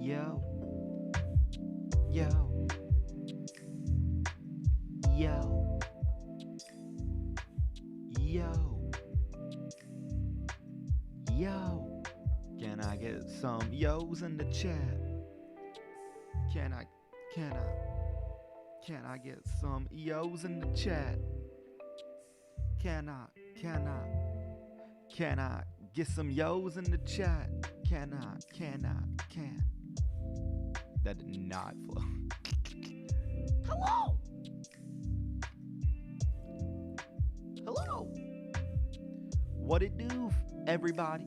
Yo. Yo. Yo. Yo. Yo. Can I get some yos in the chat? Can I get some yos in the chat? Can I get some yos in the chat? Can. That did not flow. Hello. What it do, everybody?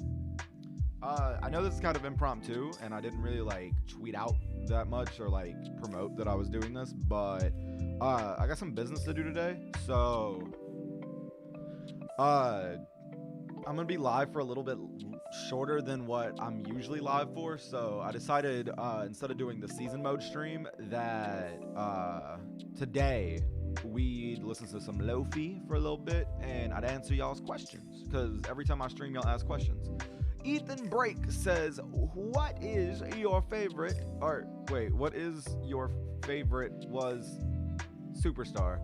I know this is kind of impromptu, and I didn't really like tweet out that much or like promote that I was doing this, but I got some business to do today, so I'm gonna be live for a little bit shorter than what I'm usually live for. So I decided instead of doing the season mode stream that today we'd listen to some Lo-fi for a little bit, and I'd answer y'all's questions, because every time I stream y'all ask questions. Ethan Break says, what is your favorite was Superstar?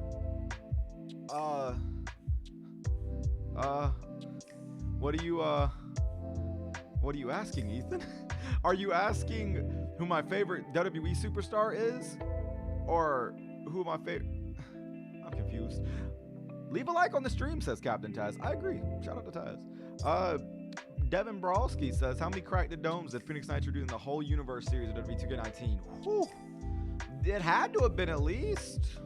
What are you asking, Ethan? Are you asking who my favorite WWE superstar is? Or who my favorite? I'm confused. Leave a like on the stream, says Captain Taz. I agree. Shout out to Taz. Devin Brawlski says, how many cracked the domes did Phoenix Nitro do in the whole universe series of WWE 2K19? Whew. It had to have been at least.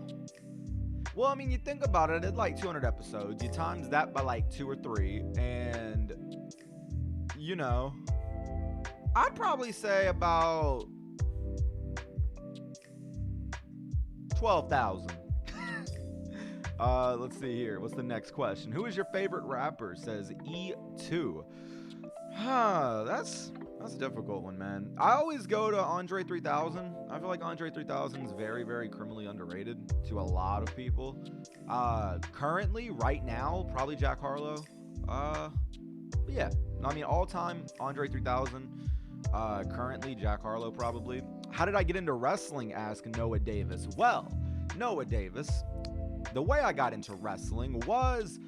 Well, I mean, you think about it, it's like 200 episodes. You times that by like 2 or 3, and, you know, I'd probably say about 12,000. Let's see here. What's the next question? Who is your favorite rapper? Says E2. That's a difficult one, man. I always go to Andre 3000. I feel like Andre 3000 is very, very criminally underrated to a lot of people. Currently, right now, probably Jack Harlow. But yeah, I mean, all time Andre 3000. Currently Jack Harlow, probably. How did I get into wrestling? Ask Noah Davis. Well, Noah Davis, the way I got into wrestling was,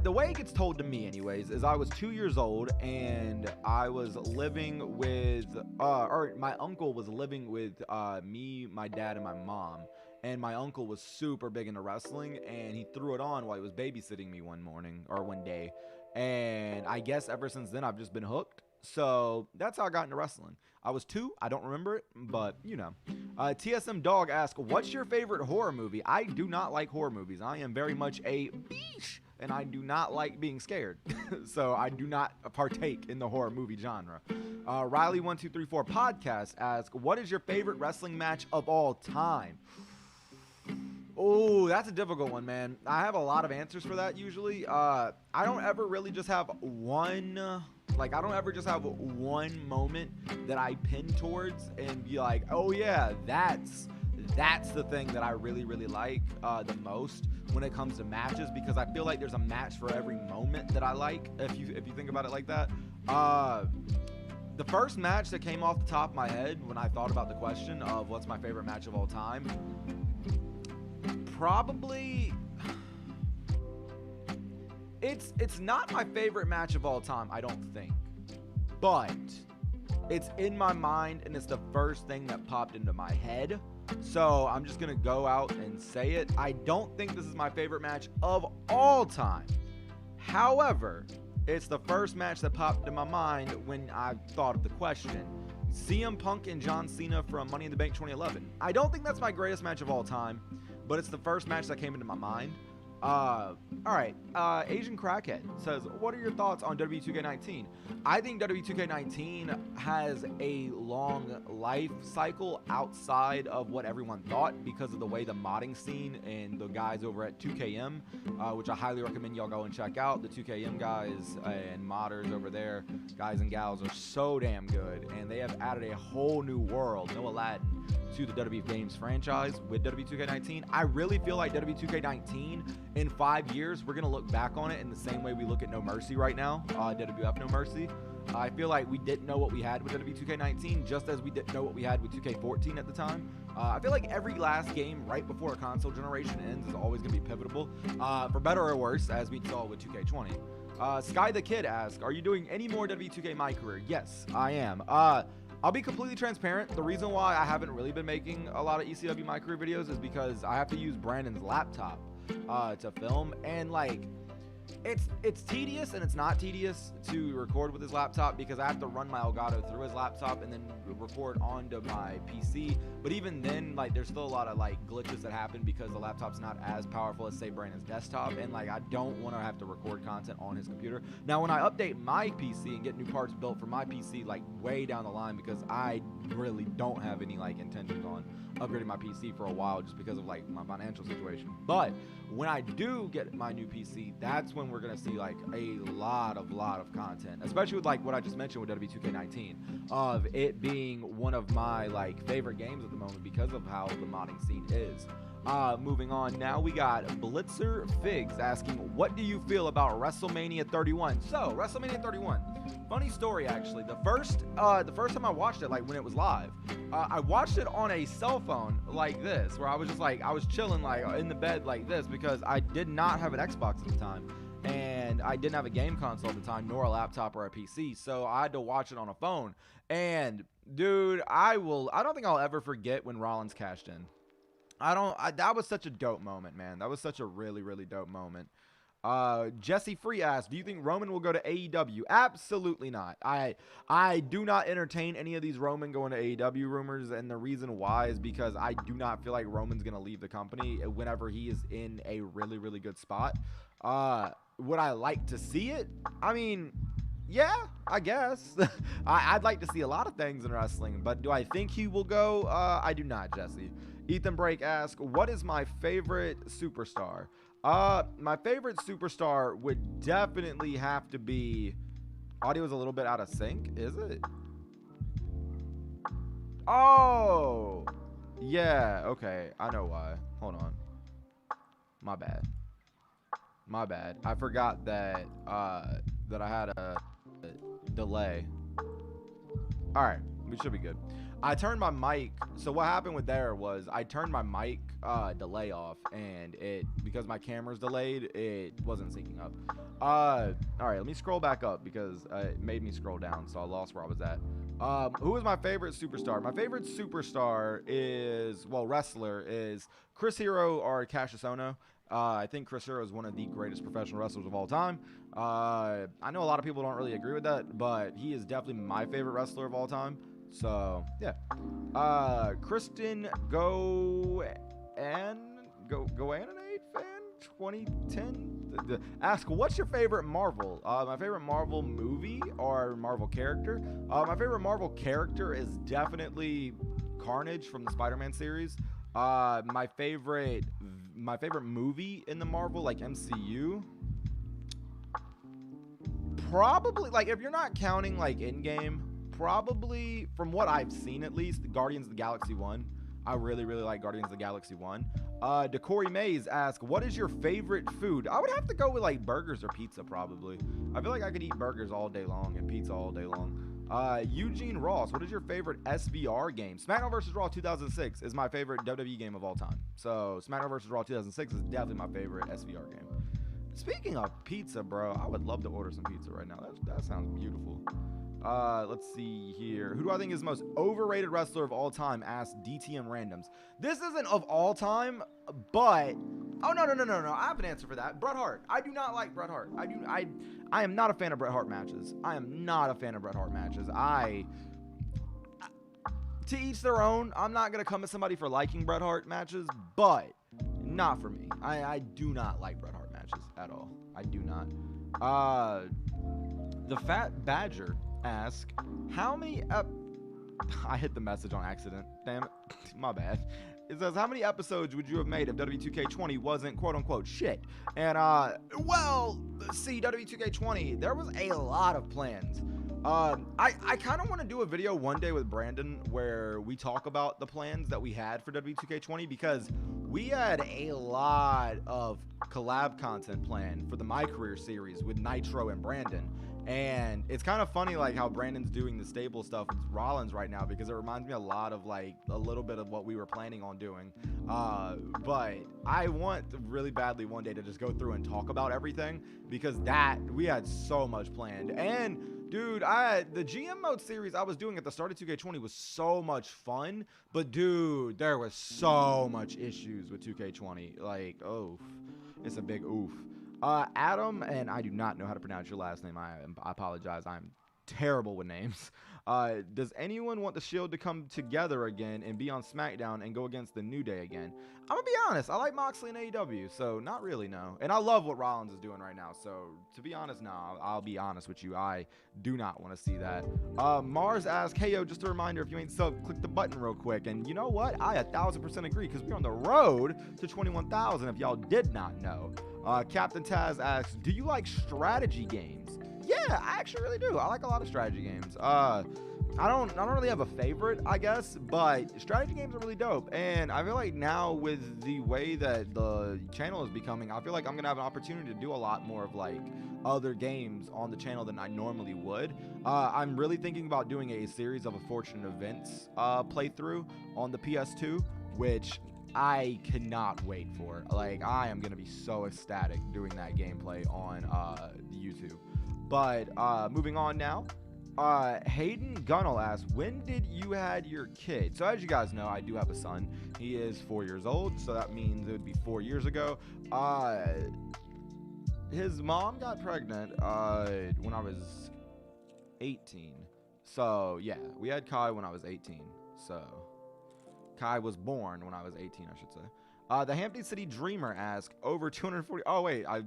the way it gets told to me anyways, is I was 2 years old and I was living with, or my uncle was living with me, my dad, and my mom. And my uncle was super big into wrestling, and he threw it on while he was babysitting me one day. And I guess ever since then I've just been hooked. So that's how I got into wrestling. I was 2, I don't remember it, but you know. TSM Dog asks, what's your favorite horror movie? I do not like horror movies. I am very much a beesh, and I do not like being scared. So I do not partake in the horror movie genre. Riley1234 Podcast asks, what is your favorite wrestling match of all time? Oh, that's a difficult one, man. I have a lot of answers for that usually. I don't ever really just have one, I don't ever just have one moment that I pin towards and be like, oh yeah, that's the thing that I really, really like the most when it comes to matches, because I feel like there's a match for every moment that I like, if you think about it like that. The first match that came off the top of my head when I thought about the question of what's my favorite match of all time, probably, it's not my favorite match of all time, I don't think, but it's in my mind and it's the first thing that popped into my head, so I'm just gonna go out and say it. I don't think this is my favorite match of all time, however, it's the first match that popped into my mind when I thought of the question. CM Punk and John Cena from Money in the Bank 2011. I don't think that's my greatest match of all time, but it's the first match that came into my mind. All right, Asian Crackhead says, what are your thoughts on WWE 2K19? I think WWE 2K19 has a long life cycle outside of what everyone thought because of the way the modding scene and the guys over at 2KM, which I highly recommend y'all go and check out. The 2KM guys and modders over there, guys and gals, are so damn good, and they have added a whole new world, no Aladdin, to the WWE Games franchise with WWE 2K19. I really feel like WWE 2K19 in 5 years, we're going to look back on it in the same way we look at No Mercy right now, WWF No Mercy. I feel like we didn't know what we had with WWE 2K19, just as we didn't know what we had with 2K14 at the time. I feel like every last game right before a console generation ends is always going to be pivotal, for better or worse, as we saw with 2K20. Sky the Kid asks, are you doing any more WWE 2K My Career? Yes, I am. I'll be completely transparent. The reason why I haven't really been making a lot of ECW My Career videos is because I have to use Brandon's laptop to film, and like it's tedious and it's not tedious to record with his laptop because I have to run my Elgato through his laptop and then record onto my PC. But even then, like, there's still a lot of like glitches that happen because the laptop's not as powerful as, say, Brandon's desktop, and like I don't want to have to record content on his computer. Now when I update my PC and get new parts built for my PC like way down the line, because I really don't have any like intentions on upgrading my PC for a while just because of like my financial situation. But when I do get my new PC, that's when we're gonna see like a lot of content, especially with like what I just mentioned with WWE 2K19, of it being one of my like favorite games at the moment because of how the modding scene is. Moving on, now we got Blitzer Figs asking, what do you feel about WrestleMania 31? So WrestleMania 31, funny story actually. The first time I watched it, like when it was live, I watched it on a cell phone like this, where I was just like, I was chilling like in the bed like this because I did not have an Xbox at the time, and I didn't have a game console at the time, nor a laptop or a PC, so I had to watch it on a phone. And dude, I don't think I'll ever forget when Rollins cashed in. That was such a dope moment, man. That was such a really dope moment. Jesse Free asked, do you think Roman will go to AEW? Absolutely not. I do not entertain any of these Roman going to AEW rumors, and the reason why is because I do not feel like Roman's going to leave the company whenever he is in a really good spot. Would I like to see it? I mean, yeah, I guess. I'd like to see a lot of things in wrestling, but do I think he will go? I do not, Jesse. Ethan Brake asks, what is my favorite superstar? My favorite superstar would definitely have to be... Audio is a little bit out of sync, is it? Oh! Yeah, okay. I know why. Hold on. My bad. My bad. I forgot that, that I had a delay. Alright, we should be good. I turned my mic, so what happened with there was I turned my mic delay off, and because my camera's delayed, it wasn't syncing up. All right, let me scroll back up because it made me scroll down, so I lost where I was at. Who is my favorite superstar? My favorite superstar is, well, wrestler is Chris Hero or Cassius Ohno. I think Chris Hero is one of the greatest professional wrestlers of all time. I know a lot of people don't really agree with that, but he is definitely my favorite wrestler of all time. So yeah, Kristen Goanade fan 2010 ask, what's your favorite Marvel? My favorite Marvel movie or Marvel character? My favorite Marvel character is definitely Carnage from the Spider-Man series. My favorite movie in the Marvel, like MCU, probably, like, if you're not counting like Endgame, probably, from what I've seen at least, Guardians of the Galaxy 1. I really like Guardians of the Galaxy 1. DeCory Mays asks, what is your favorite food? I would have to go with like burgers or pizza, probably. I feel like I could eat burgers all day long and pizza all day long. Eugene Ross, what is your favorite SVR game? SmackDown vs. Raw 2006 is my favorite WWE game of all time. So SmackDown vs. Raw 2006 is definitely my favorite SVR game. Speaking of pizza, bro, I would love to order some pizza right now. That sounds beautiful. Let's see here. Who do I think is the most overrated wrestler of all time? Asked DTM Randoms. This isn't of all time, but... Oh, no. I have an answer for that. Bret Hart. I do not like Bret Hart. I am not a fan of Bret Hart matches. To each their own. I'm not going to come at somebody for liking Bret Hart matches, but not for me. I do not like Bret Hart matches at all. I do not. The Fat Badger ask, how many I hit the message on accident, damn it. My bad. It says, how many episodes would you have made if WWE2K20 wasn't quote-unquote shit? And well, see, WWE2K20, there was a lot of plans. I kind of want to do a video one day with Brandon where we talk about the plans that we had for WWE2K20, because we had a lot of collab content planned for the My Career series with Nitro and Brandon. And it's kind of funny like how Brandon's doing the stable stuff with Rollins right now, because it reminds me a lot of like a little bit of what we were planning on doing. But I want really badly one day to just go through and talk about everything, because that we had so much planned. And dude, the GM mode series I was doing at the start of 2K20 was so much fun, but dude, there was so much issues with 2K20. Like, oh, it's a big oof. Adam, and I do not know how to pronounce your last name. I apologize. I'm terrible with names. Does anyone want the Shield to come together again and be on SmackDown and go against the New Day again? I'm going to be honest. I like Moxley and AEW, so not really, no. And I love what Rollins is doing right now, so to be honest, no. I'll be honest with you. I do not want to see that. Mars asked, hey, yo, just a reminder, if you ain't sub, click the button real quick. And you know what? I 1,000% agree, because we're on the road to 21,000 if y'all did not know. Captain Taz asks, do you like strategy games? Yeah, I actually really do. I like a lot of strategy games. I don't really have a favorite, I guess, but strategy games are really dope. And I feel like now with the way that the channel is becoming, I feel like I'm gonna have an opportunity to do a lot more of like other games on the channel than I normally would. I'm really thinking about doing a series of Unfortunate Events playthrough on the PS2, which I cannot wait for. Like, I am gonna be so ecstatic doing that gameplay on YouTube. But moving on now, Hayden Gunnell asks, when did you had your kid? So as you guys know, I do have a son. He is 4 years old, so that means it would be 4 years ago. His mom got pregnant when I was 18. So yeah, we had Kai when I was 18. So Kai was born when I was 18, I should say. The Hampton City Dreamer asks, over 240. Oh, wait, I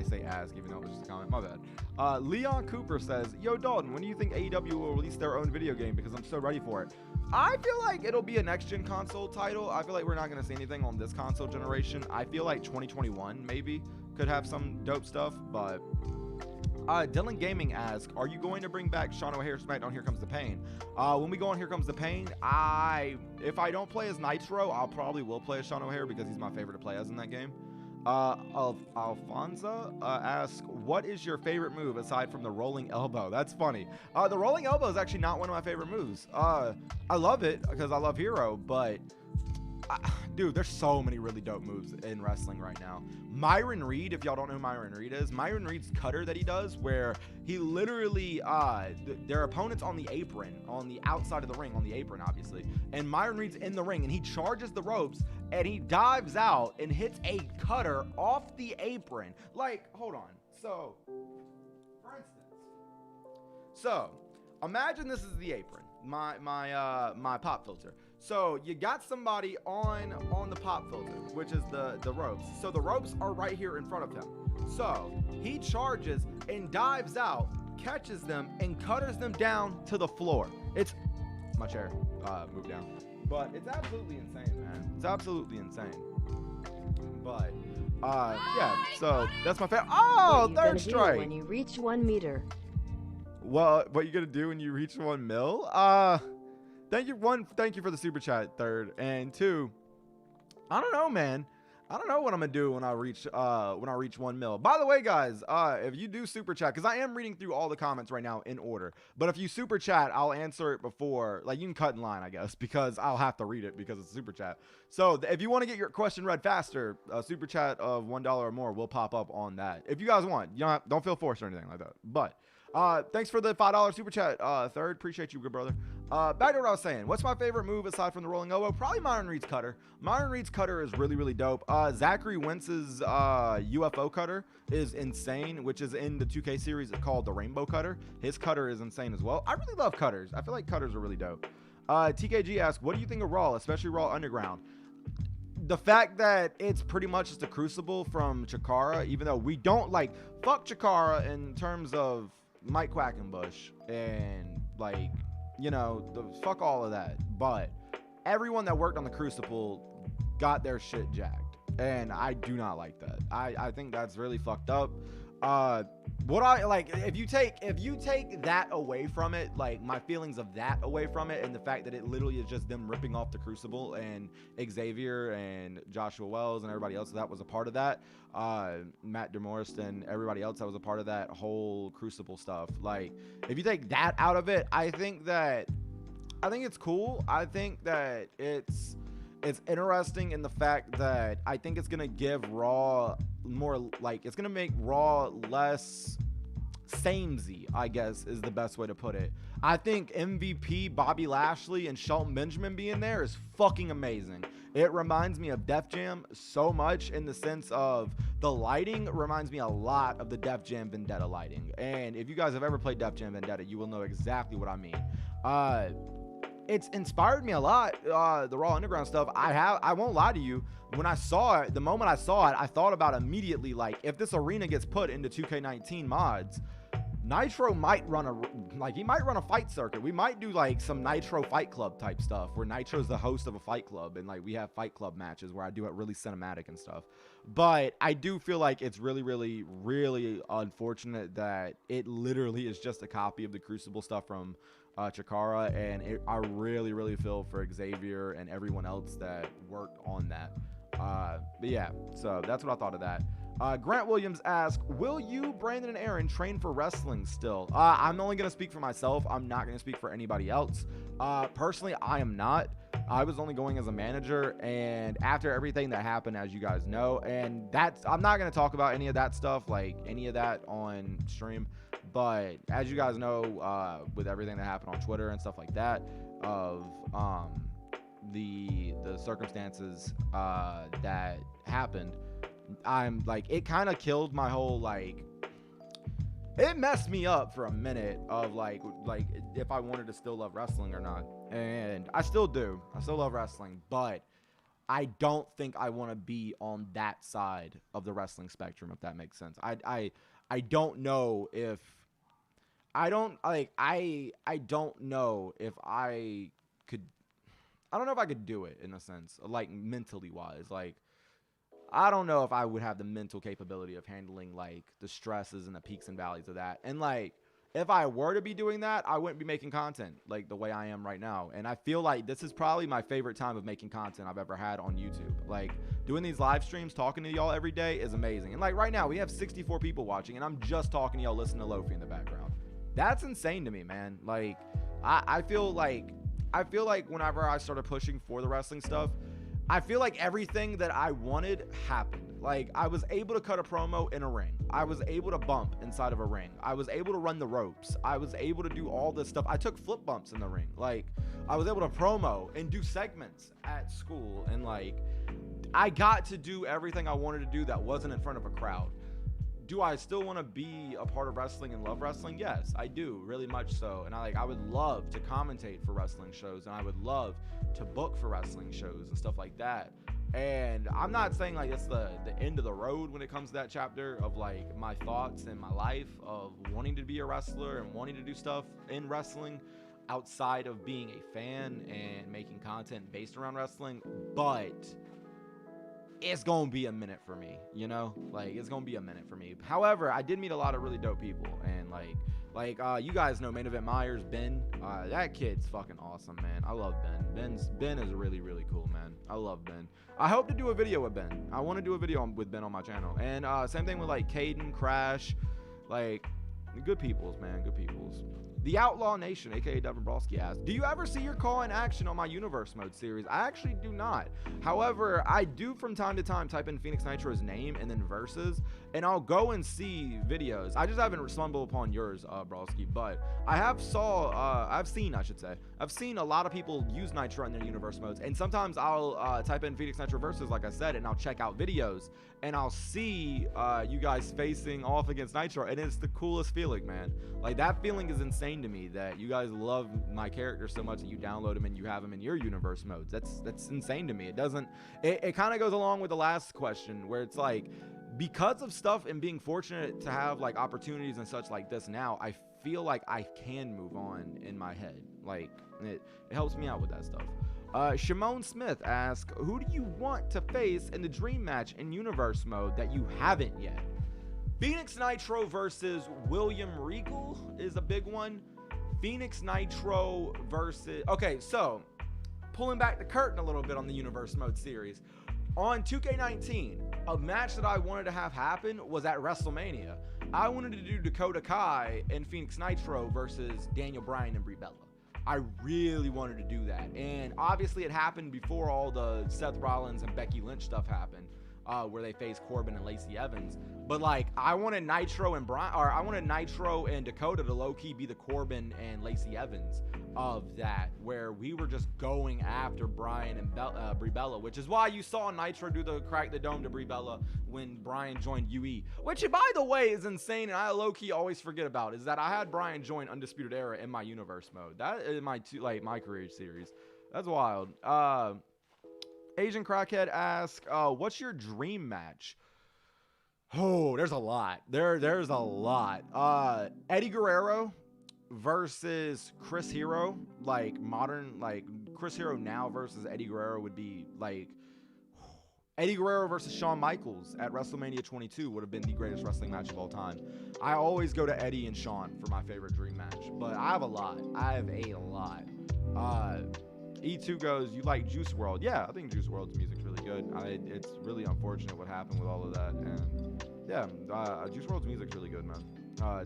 say ask, even though it was just a comment. My bad. Leon Cooper says, yo, Dalton, when do you think AEW will release their own video game? Because I'm so ready for it. I feel like it'll be a next-gen console title. I feel like we're not going to see anything on this console generation. I feel like 2021 maybe could have some dope stuff, but... Dylan Gaming asks, are you going to bring back Sean O'Hare SmackDown Here Comes the Pain? When we go on Here Comes the Pain, if I don't play as Nitro, I'll probably will play as Sean O'Hare because he's my favorite to play as in that game. Alfonso asks, what is your favorite move aside from the rolling elbow? That's funny. The rolling elbow is actually not one of my favorite moves. I love it because I love Hero, but... dude, there's so many really dope moves in wrestling right now. Myron Reed, if y'all don't know who Myron Reed is, Myron Reed's cutter that he does, where he literally, their opponent's on the apron, on the outside of the ring, on the apron, obviously, and Myron Reed's in the ring, and he charges the ropes, and he dives out and hits a cutter off the apron. Like, hold on. So, for instance, imagine this is the apron, my pop filter. So you got somebody on the pop filter, which is the ropes. So the ropes are right here in front of him. So he charges and dives out, catches them, and cutters them down to the floor. It's my chair moved down, but it's absolutely insane, man. It's absolutely insane. But yeah. So that's my favorite. Oh, third strike. When you reach 1 meter. Well, what you gonna do when you reach 1 mil? Thank you for the super chat, third. And two, I don't know, man. I don't know what I'm gonna do when I reach 1 mil. By the way, guys, if you do super chat, because I am reading through all the comments right now in order, but if you super chat, I'll answer it before, like, you can cut in line, I guess, because I'll have to read it because it's a super chat. So if you want to get your question read faster, a super chat of $1 or more will pop up on that. If you guys want, you don't feel forced or anything like that. But thanks for the $5 super chat, third. Appreciate you, good brother. Back to what I was saying. What's my favorite move aside from the rolling elbow? Probably Myron Reed's cutter. Myron Reed's cutter is really, really dope. Zachary Wentz's UFO cutter is insane, which is in the 2K series. It's called the Rainbow Cutter. His cutter is insane as well. I really love cutters. I feel like cutters are really dope. TKG asks, what do you think of Raw, especially Raw Underground? The fact that it's pretty much just a crucible from Chikara, even though we don't, like, fuck Chikara in terms of Mike Quackenbush and, like, you know, fuck all of that. But everyone that worked on the Crucible got their shit jacked. And I do not like that. I think that's really fucked up. what I like, if you take that away from it, like my feelings of that away from it, and the fact that it literally is just them ripping off the Crucible and Xavier and Joshua Wells and everybody else that was a part of that, Matt Demorst and everybody else that was a part of that whole Crucible stuff. Like, if you take that out of it, I think it's cool. I think that it's interesting in the fact that I think it's gonna give Raw more, like, it's gonna make Raw less samey, I guess is the best way to put it. I think MVP Bobby Lashley and Shelton Benjamin being there is fucking amazing. It reminds me of Def Jam so much, in the sense of the lighting reminds me a lot of the Def Jam Vendetta lighting. And if you guys have ever played Def Jam Vendetta, you will know exactly what I mean. It's inspired me a lot, the Raw Underground stuff. I won't lie to you, when I saw it, the moment I saw it, I thought about immediately, like, if this arena gets put into 2K19 mods, Nitro might run a fight circuit. We might do like some Nitro Fight Club type stuff, where Nitro's the host of a fight club, and like we have fight club matches where I do it really cinematic and stuff. But I do feel like it's really, really, really unfortunate that it literally is just a copy of the Crucible stuff from Chikara, and I really, really feel for Xavier and everyone else that worked on that. But yeah, so that's what I thought of that. Grant Williams asked, will you, Brandon, and Aaron train for wrestling still? I'm only going to speak for myself. I'm not going to speak for anybody else. Personally, I am not. I was only going as a manager, and after everything that happened, as you guys know, and I'm not going to talk about any of that stuff, like any of that on stream. But as you guys know, with everything that happened on Twitter and stuff like that, of the circumstances that happened, I'm like, it kind of killed my whole, like, it messed me up for a minute of like if I wanted to still love wrestling or not. And I still do. I still love wrestling, but I don't think I want to be on that side of the wrestling spectrum, if that makes sense. I don't know if I don't know if I could. I don't know if I could do it, in a sense, like mentally wise. Like, I don't know if I would have the mental capability of handling like the stresses and the peaks and valleys of that. And like, if I were to be doing that, I wouldn't be making content like the way I am right now. And I feel like this is probably my favorite time of making content I've ever had on YouTube. Like, doing these live streams, talking to y'all every day is amazing. And like right now, we have 64 people watching, and I'm just talking to y'all, listening to Lofi in the background. That's insane to me, man. Like, I feel like whenever I started pushing for the wrestling stuff, I feel like everything that I wanted happened. Like, I was able to cut a promo in a ring. I was able to bump inside of a ring. I was able to run the ropes. I was able to do all this stuff. I took flip bumps in the ring. Like, I was able to promo and do segments at school. And like, I got to do everything I wanted to do that wasn't in front of a crowd. Do I still want to be a part of wrestling and love wrestling? Yes, I do, really much so. And I would love to commentate for wrestling shows, and I would love to book for wrestling shows and stuff like that. And I'm not saying like it's the end of the road when it comes to that chapter of like my thoughts and my life of wanting to be a wrestler and wanting to do stuff in wrestling outside of being a fan and making content based around wrestling. But it's gonna be a minute for me, you know? Like, it's gonna be a minute for me. However, I did meet a lot of really dope people, and like you guys know Main Event Myers, Ben. That kid's fucking awesome, man. I love Ben. Ben is really, really cool, man. I love Ben. I hope to do a video with Ben. I want to do a video with Ben on my channel. And same thing with like Caden, Crash, like good peoples, man. Good peoples. The Outlaw Nation, aka Devin Brolsky, asked, do you ever see your call in action on my Universe Mode series? I actually do not. However, I do from time to time type in Phoenix Nitro's name and then verses, and I'll go and see videos. I just haven't stumbled upon yours, Brolsky, but I've seen a lot of people use Nitro in their Universe Modes, and sometimes I'll type in Phoenix Nitro versus, like I said, and I'll check out videos, and I'll see you guys facing off against Nitro, and it's the coolest feeling, man. Like, that feeling is insane to me, that you guys love my character so much that you download him and you have him in your Universe Modes. That's insane to me. It kind of goes along with the last question, where it's like, because of stuff and being fortunate to have like opportunities and such like this now, I feel like I can move on in my head. Like, it helps me out with that stuff. Shimon Smith asks, who do you want to face in the dream match in Universe Mode that you haven't yet? Phoenix Nitro versus William Regal is a big one. Phoenix Nitro versus... Okay, so pulling back the curtain a little bit on the Universe Mode series. On 2K19, a match that I wanted to have happen was at WrestleMania. I wanted to do Dakota Kai and Phoenix Nitro versus Daniel Bryan and Brie Bella. I really wanted to do that. And obviously it happened before all the Seth Rollins and Becky Lynch stuff happened, where they faced Corbin and Lacey Evans. But like, I wanted Nitro and Dakota to low-key be the Corbin and Lacey Evans of that, where we were just going after Bryan and Brie Bella, which is why you saw Nitro do the crack the dome to Brie Bella when Bryan joined UE, which by the way is insane, and I low-key always forget about, is that I had Bryan join Undisputed Era in my Universe Mode. That is my career series. That's wild. Asian Crackhead asks, what's your dream match? Oh, there's a lot. There's a lot. Eddie Guerrero versus Chris Hero, like modern, like Chris Hero now versus Eddie Guerrero would be like Eddie Guerrero versus Shawn Michaels at WrestleMania 22 would have been the greatest wrestling match of all time. I always go to Eddie and Shawn for my favorite dream match, but I have a lot. E2 goes, you like Juice WRLD? Yeah, I think Juice WRLD's music's really good. It's really unfortunate what happened with all of that. And yeah, Juice WRLD's music's really good, man.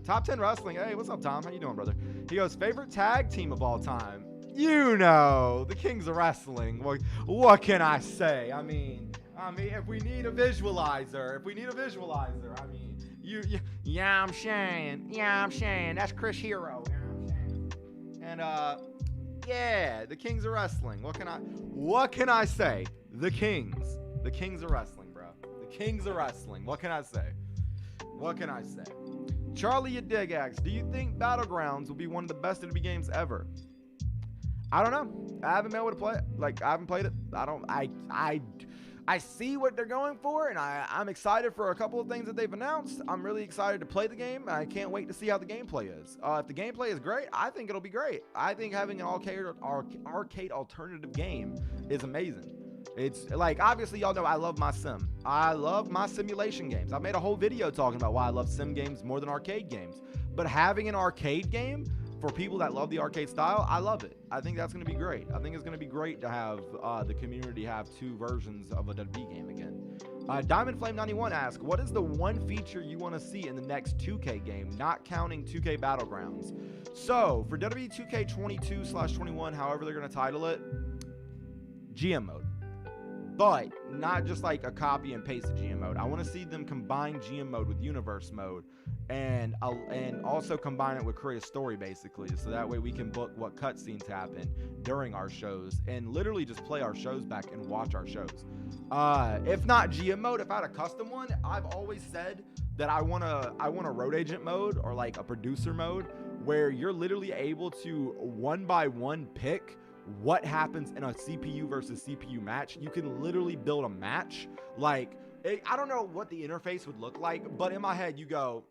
Top 10 Wrestling. Hey, what's up, Tom? How you doing, brother? He goes, favorite tag team of all time? You know, the Kings of Wrestling. What can I say? I mean, if we need a visualizer, I mean, yeah, I'm saying. That's Chris Hero. You know what I'm saying? And, yeah, the Kings of Wrestling. What can I say? The Kings of Wrestling, bro. The Kings of Wrestling. What can I say? Charlie Yadig, do you think Battlegrounds will be one of the best WWE games ever? I don't know. I haven't been able to play it. Like, I haven't played it. I see what they're going for, and I'm excited for a couple of things that they've announced. I'm really excited to play the game. I can't wait to see how the gameplay is. If the gameplay is great, I think it'll be great. I think having an arcade alternative game is amazing. It's like, obviously, y'all know I love my sim. I love my simulation games. I made a whole video talking about why I love sim games more than arcade games. But having an arcade game for people that love the arcade style, I love it. I think that's going to be great. I think it's going to be great to have the community have two versions of a WWE game again. Diamond Flame 91 asks, what is the one feature you want to see in the next 2K game, not counting 2K Battlegrounds? So, for WWE 2K22/21, however they're going to title it, GM mode. But not just like a copy and paste of GM mode. I want to see them combine GM mode with Universe mode and also combine it with create a story, basically, so that way we can book what cutscenes happen during our shows and literally just play our shows back and watch our shows. If not GM mode, if I had a custom one, I've always said that I want a road agent mode or like a producer mode where you're literally able to one by one pick what happens in a CPU versus CPU match. You can literally build a match. Like, I don't know what the interface would look like, but in my head, you go,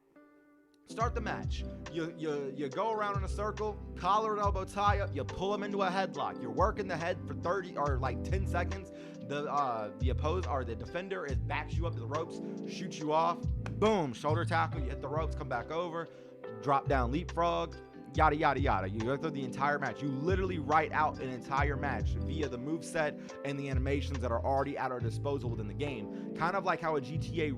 start the match. You go around in a circle, collar and elbow tie up, you pull them into a headlock. You're working the head for 30 or like 10 seconds. The defender backs you up to the ropes, shoots you off, boom, shoulder tackle, you hit the ropes, come back over, drop down leapfrog, yada, yada, yada. You go through the entire match. You literally write out an entire match via the moveset and the animations that are already at our disposal within the game. Kind of like how a GTA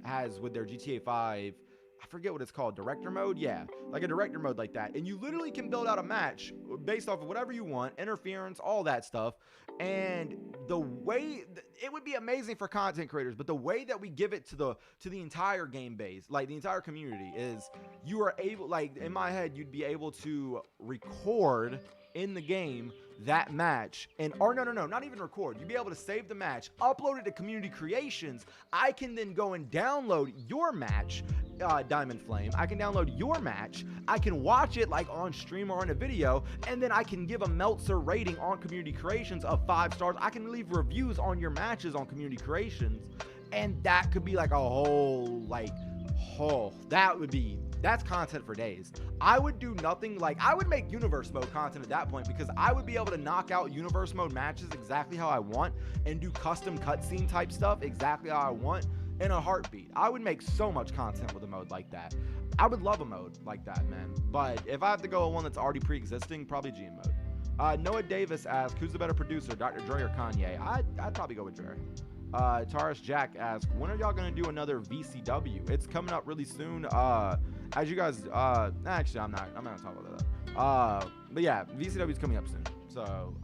has with their GTA 5, I forget what it's called, director mode? Yeah, like a director mode like that. And you literally can build out a match based off of whatever you want, interference, all that stuff. And the way, it would be amazing for content creators, but the way that we give it to the entire game base, like the entire community, is you are able, like in my head, you'd be able to record in the game that match, and or no, not even record. You'd be able to save the match, upload it to Community Creations. I can then go and download your match, Diamond Flame. I can download your match. I can watch it like on stream or on a video, and then I can give a Meltzer rating on Community Creations of 5 stars. I can leave reviews on your matches on Community Creations, and that could be like a whole, that's content for days. I would do nothing, like I would make universe mode content at that point, because I would be able to knock out universe mode matches exactly how I want and do custom cutscene type stuff exactly how I want. in a heartbeat. I would make so much content with a mode like that. I would love a mode like that, man. But if I have to go with one that's already pre-existing, probably GM mode. Noah Davis asks, who's the better producer, Dr. Dre or Kanye? I'd probably go with Dre. Taurus Jack asks, when are y'all going to do another VCW? It's coming up really soon. As you guys, actually, I'm not going to talk about that. But yeah, VCW is coming up soon. So,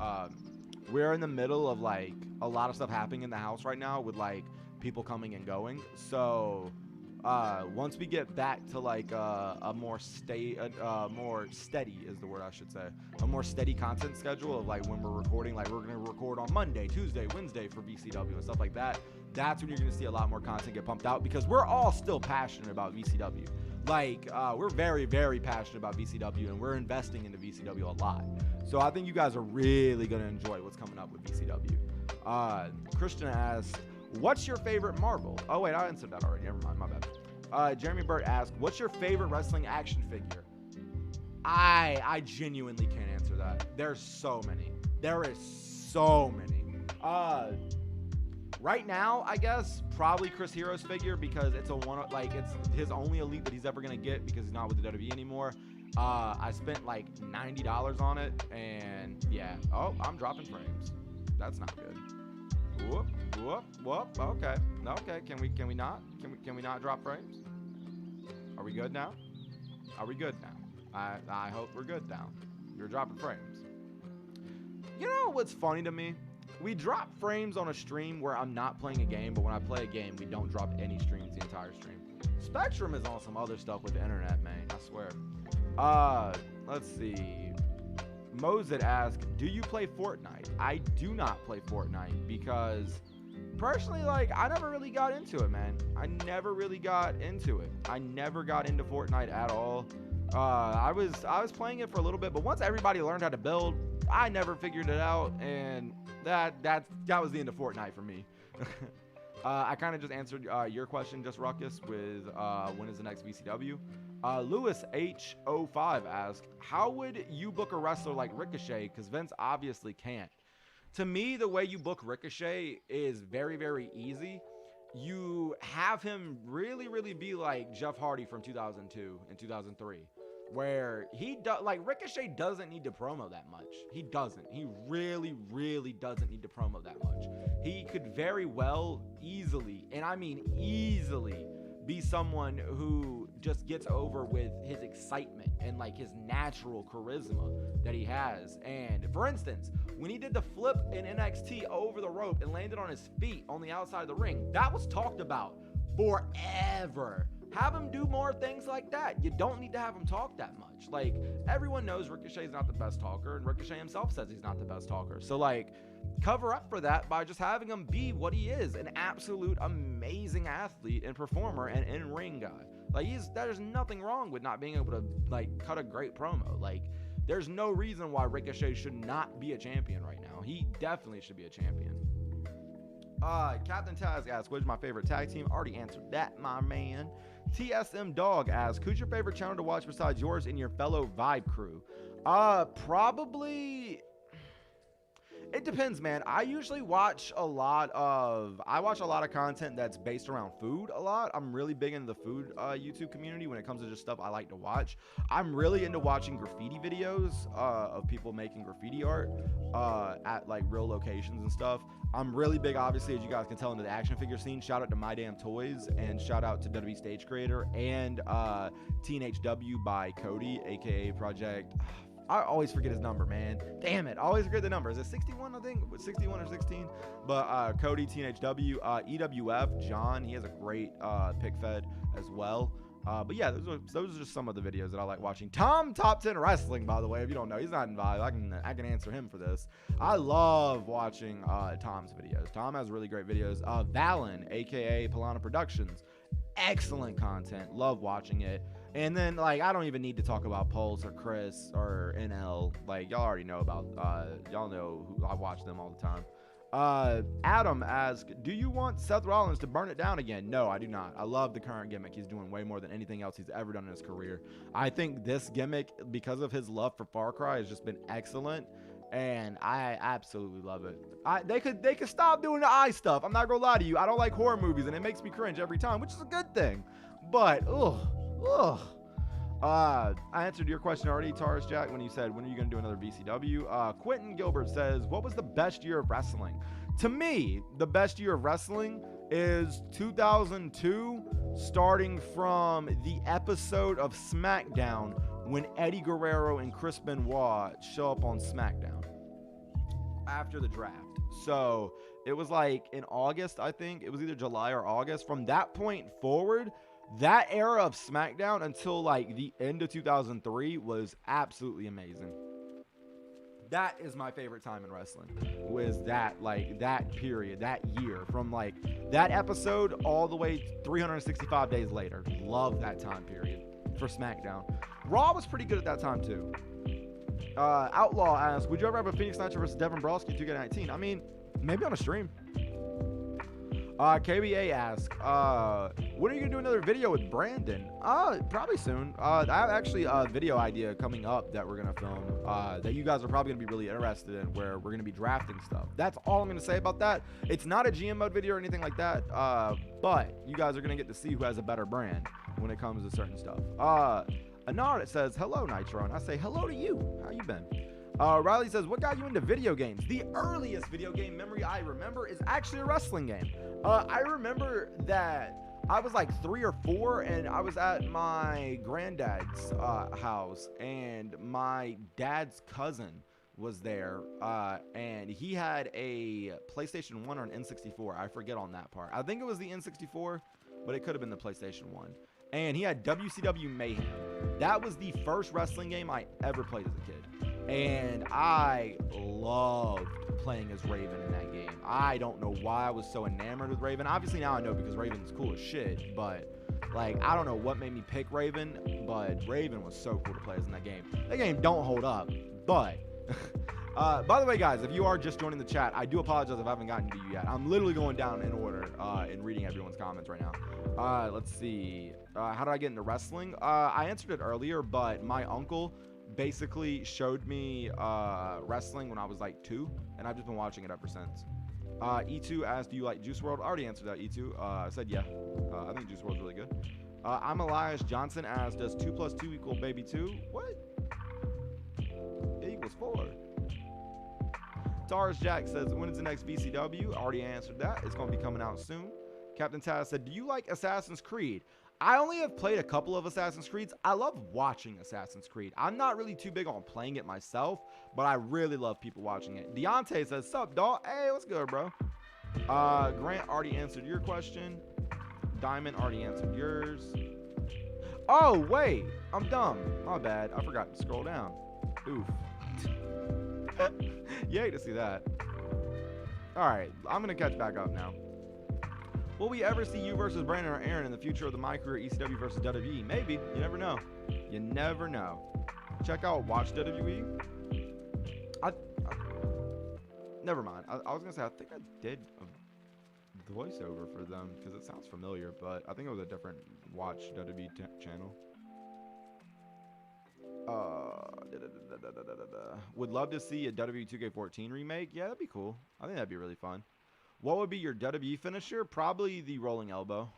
we're in the middle of, like, a lot of stuff happening in the house right now with, like, people coming and going. So, once we get back to, like, a more steady is the word I should say, a more steady content schedule of, like, when we're recording, like, we're going to record on Monday, Tuesday, Wednesday for VCW and stuff like that. That's when you're going to see a lot more content get pumped out, because we're all still passionate about VCW. Like, we're very, very passionate about VCW, and we're investing into VCW a lot. So I think you guys are really going to enjoy what's coming up with VCW. Christian asks, what's your favorite Marvel? Oh, wait, I answered that already. Never mind, my bad. Jeremy Burt asks, what's your favorite wrestling action figure? I genuinely can't answer that. There's so many. There is so many. Right now, I guess probably Chris Hero's figure, because it's it's his only elite that he's ever gonna get, because he's not with the WWE anymore. I spent like $90 on it, and yeah. Oh, I'm dropping frames. That's not good. Whoop, whoop, whoop. Okay, okay. Can we not drop frames? Are we good now? Are we good now? I hope we're good now. You're dropping frames. You know what's funny to me? We drop frames on a stream where I'm not playing a game, but when I play a game, we don't drop any streams the entire stream. Spectrum is on some other stuff with the internet, man. I swear. Let's see. Mozet asks, do you play Fortnite? I do not play Fortnite because, personally, like, I never really got into it, man. I never really got into it. I never got into Fortnite at all. I was playing it for a little bit, but once everybody learned how to build, I never figured it out, and that was the end of Fortnite for me. I kind of just answered your question, just Ruckus, with when is the next VCW. Lewis H05 asks, how would you book a wrestler like Ricochet? Because Vince obviously can't. To me, the way you book Ricochet is very, very easy. You have him really be like Jeff Hardy from 2002 and 2003. Where Ricochet doesn't need to promo that much. He doesn't. He really doesn't need to promo that much. He could very well easily, and I mean easily, be someone who just gets over with his excitement and like his natural charisma that he has. And for instance, when he did the flip in NXT over the rope and landed on his feet on the outside of the ring, that was talked about forever. Have him do more things like that. You don't need to have him talk that much. Like, everyone knows Ricochet's not the best talker, and Ricochet himself says he's not the best talker. So, like, cover up for that by just having him be what he is, an absolute amazing athlete and performer and in-ring guy. Like, there's nothing wrong with not being able to, like, cut a great promo. Like, there's no reason why Ricochet should not be a champion right now. He definitely should be a champion. Captain Taz asks, what is my favorite tag team? Already answered that, my man. TSM Dog asks, who's your favorite channel to watch besides yours and your fellow Vibe crew? Probably, it depends, man. I usually watch a lot of content that's based around food a lot. I'm really big into the food YouTube community when it comes to just stuff I like to watch. I'm really into watching graffiti videos of people making graffiti art at like real locations and stuff. I'm really big, obviously, as you guys can tell, into the action figure scene. Shout out to My Damn Toys, and shout out to WWE Stage Creator and TNHW by Cody, aka ProJaked. I always forget his number, man. Damn it. I always forget the number. Is it 61, I think? 61 or 16? But Cody, TNHW, EWF, John, he has a great pick fed as well. But yeah, those are just some of the videos that I like watching. Tom, Top 10 Wrestling, by the way, if you don't know, he's not in Vibe. I can answer him for this. I love watching Tom's videos. Tom has really great videos. Valen, aka Pilana Productions, excellent content. Love watching it. And then, like, I don't even need to talk about Pulse or Chris or NL. Like, y'all already know about, y'all know who I watch them all the time. Adam asks, do you want Seth Rollins to burn it down again? No, I do not. I love the current gimmick. He's doing way more than anything else he's ever done in his career. I think this gimmick, because of his love for Far Cry, has just been excellent. and I absolutely love it. They could stop doing the eye stuff. I'm not gonna lie to you. I don't like horror movies, and it makes me cringe every time, which is a good thing. But ugh. I answered your question already, Taurus Jack, when you said, when are you going to do another VCW? Quentin Gilbert says, what was the best year of wrestling? To me, the best year of wrestling is 2002, starting from the episode of SmackDown when Eddie Guerrero and Chris Benoit show up on SmackDown after the draft. So it was like in August, I think. It was either July or August. From that point forward, that era of SmackDown until like the end of 2003 was absolutely amazing. That is my favorite time in wrestling, was that, like, that period, that year, from like that episode all the way 365 days later. Love that time period for SmackDown. Raw was pretty good at that time too. Outlaw asks, would you ever have a Phoenix Snatcher versus Devin Brosky 2K19? I mean, maybe on a stream. KBA asks, when are you gonna do another video with Brandon? Probably soon. I have actually a video idea coming up that we're gonna film, that you guys are probably gonna be really interested in, where we're gonna be drafting stuff. That's all I'm gonna say about that. It's not a GM mode video or anything like that, but you guys are gonna get to see who has a better brand when it comes to certain stuff. Anar says, hello Nitro, and I say hello to you. How you been? Riley says, what got you into video games? The earliest video game memory I remember is actually a wrestling game. I remember that I was like 3 or 4, and I was at my granddad's house, and my dad's cousin was there, and he had a PlayStation 1 or an N64. I forget on that part. I think it was the N64, but it could have been the PlayStation 1. And he had WCW Mayhem. That was the first wrestling game I ever played as a kid. And I loved playing as Raven in that game. I don't know why I was so enamored with Raven. Obviously now I know because Raven's cool as shit. But, like, I don't know what made me pick Raven. But Raven was so cool to play as in that game. That game don't hold up. But, by the way, guys, if you are just joining the chat, I do apologize if I haven't gotten to you yet. I'm literally going down in order and reading everyone's comments right now. Let's see. How did I get into wrestling? I answered it earlier, but my uncle basically showed me wrestling when I was like 2, and I've just been watching it ever since. E2 asked, do you like Juice WRLD? I already answered that, E2. I said yeah. I think Juice WRLD's really good. I'm Elias Johnson asked, does 2 + 2 equal baby 2? What? It equals 4. Taurus Jack says, when is the next VCW? Already answered that. It's going to be coming out soon. Captain Taz said, do you like Assassin's Creed? I only have played a couple of Assassin's Creeds. I love watching Assassin's Creed. I'm not really too big on playing it myself, but I really love people watching it. Deontay says, sup, dog? Hey, what's good, bro? Grant already answered your question. Diamond already answered yours. Oh, wait. I'm dumb. My bad. I forgot to scroll down. Oof. You hate to see that. All right. I'm going to catch back up now. Will we ever see you versus Brandon or Aaron in the future of the My Career ECW versus WWE? Maybe. You never know. You never know. Check out Watch WWE. Never mind. I was going to say, I think I did a voiceover for them because it sounds familiar, but I think it was a different Watch WWE channel. Would love to see a WWE 2K14 remake. Yeah, that'd be cool. I think that'd be really fun. What would be your WWE finisher? Probably the rolling elbow.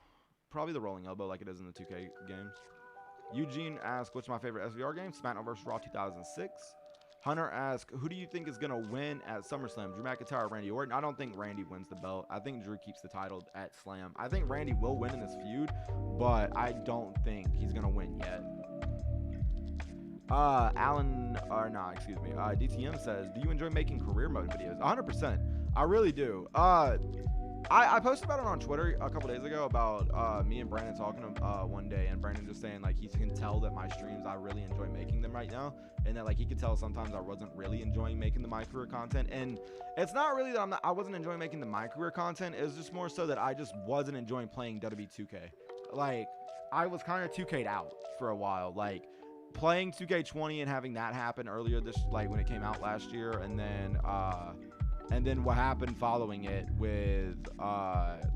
Probably the rolling elbow like it is in the 2K games. Eugene asks, what's my favorite SVR game? SmackDown vs. Raw 2006. Hunter asks, who do you think is going to win at SummerSlam? Drew McIntyre or Randy Orton? I don't think Randy wins the belt. I think Drew keeps the title at Slam. I think Randy will win in this feud, but I don't think he's going to win yet. DTM says, do you enjoy making career mode videos? 100%. I really do. I posted about it on Twitter a couple days ago about me and Brandon talking one day, and Brandon just saying like he can tell that my streams, I really enjoy making them right now, and that like he could tell sometimes I wasn't really enjoying making the My Career content. And it's not really that I wasn't enjoying making the My Career content. It was just more so that I just wasn't enjoying playing WWE 2K. Like I was kind of 2K'd out for a while, like playing 2K20 and having that happen earlier this, like when it came out last year, and then And then what happened following it with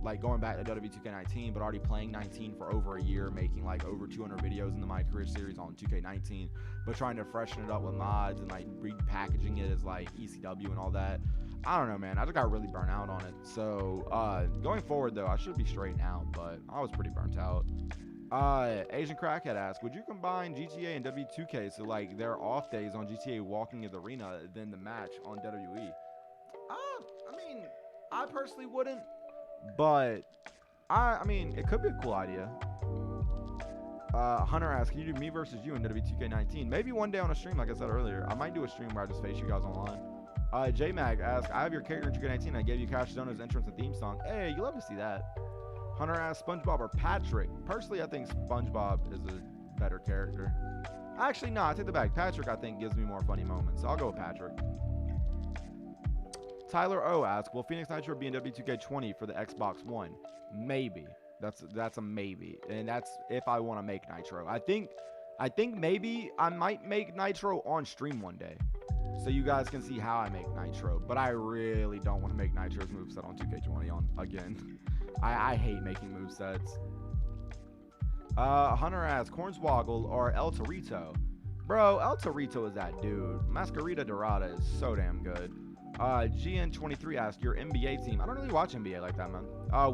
like going back to WW2K19, but already playing 19 for over a year, making like over 200 videos in the My Career series on 2K19, but trying to freshen it up with mods and like repackaging it as like ECW and all that. I don't know, man. I just got really burnt out on it. So going forward though, I should be straight now, but I was pretty burnt out. Asian Crackhead asked, would you combine GTA and W2K so like their off days on GTA walking in the arena than the match on WWE? I mean, I personally wouldn't, but I mean, it could be a cool idea. Hunter asked, can you do me versus you in WW2K19? Maybe one day on a stream, like I said earlier. I might do a stream where I just face you guys online. J-Mag asked, I have your character in 2K19. I gave you Cash Zona's entrance and theme song. Hey, you love to see that. Hunter asked, SpongeBob or Patrick? Personally, I think SpongeBob is a better character. Actually, no, I take the back. Patrick, I think, gives me more funny moments, so I'll go with Patrick. Tyler O asked, will Phoenix Nitro be in W2K20 for the Xbox One? Maybe. That's a maybe, and that's if I want to make Nitro. I think maybe I might make Nitro on stream one day, so you guys can see how I make Nitro. But I really don't want to make Nitro's moveset on 2K20 on again. I hate making movesets. Hunter asked, Cornswoggle or El Torito? Bro, El Torito is that dude. Masquerita Dorada is so damn good. GN23 asked, your NBA team. I don't really watch NBA like that, man.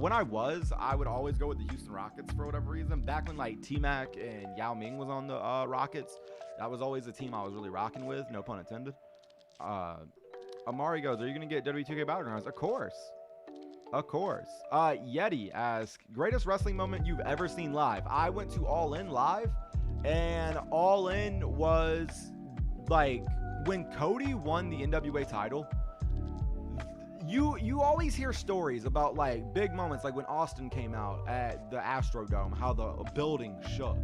When I would always go with the Houston Rockets for whatever reason. Back when like T-Mac and Yao Ming was on the Rockets, that was always the team I was really rocking with, no pun intended. Amari goes, are you going to get W2K Battlegrounds? Of course. Of course. Yeti asks, greatest wrestling moment you've ever seen live? I went to All In live, and All In was like when Cody won the NWA title. You always hear stories about like big moments, like when Austin came out at the Astrodome, how the building shook.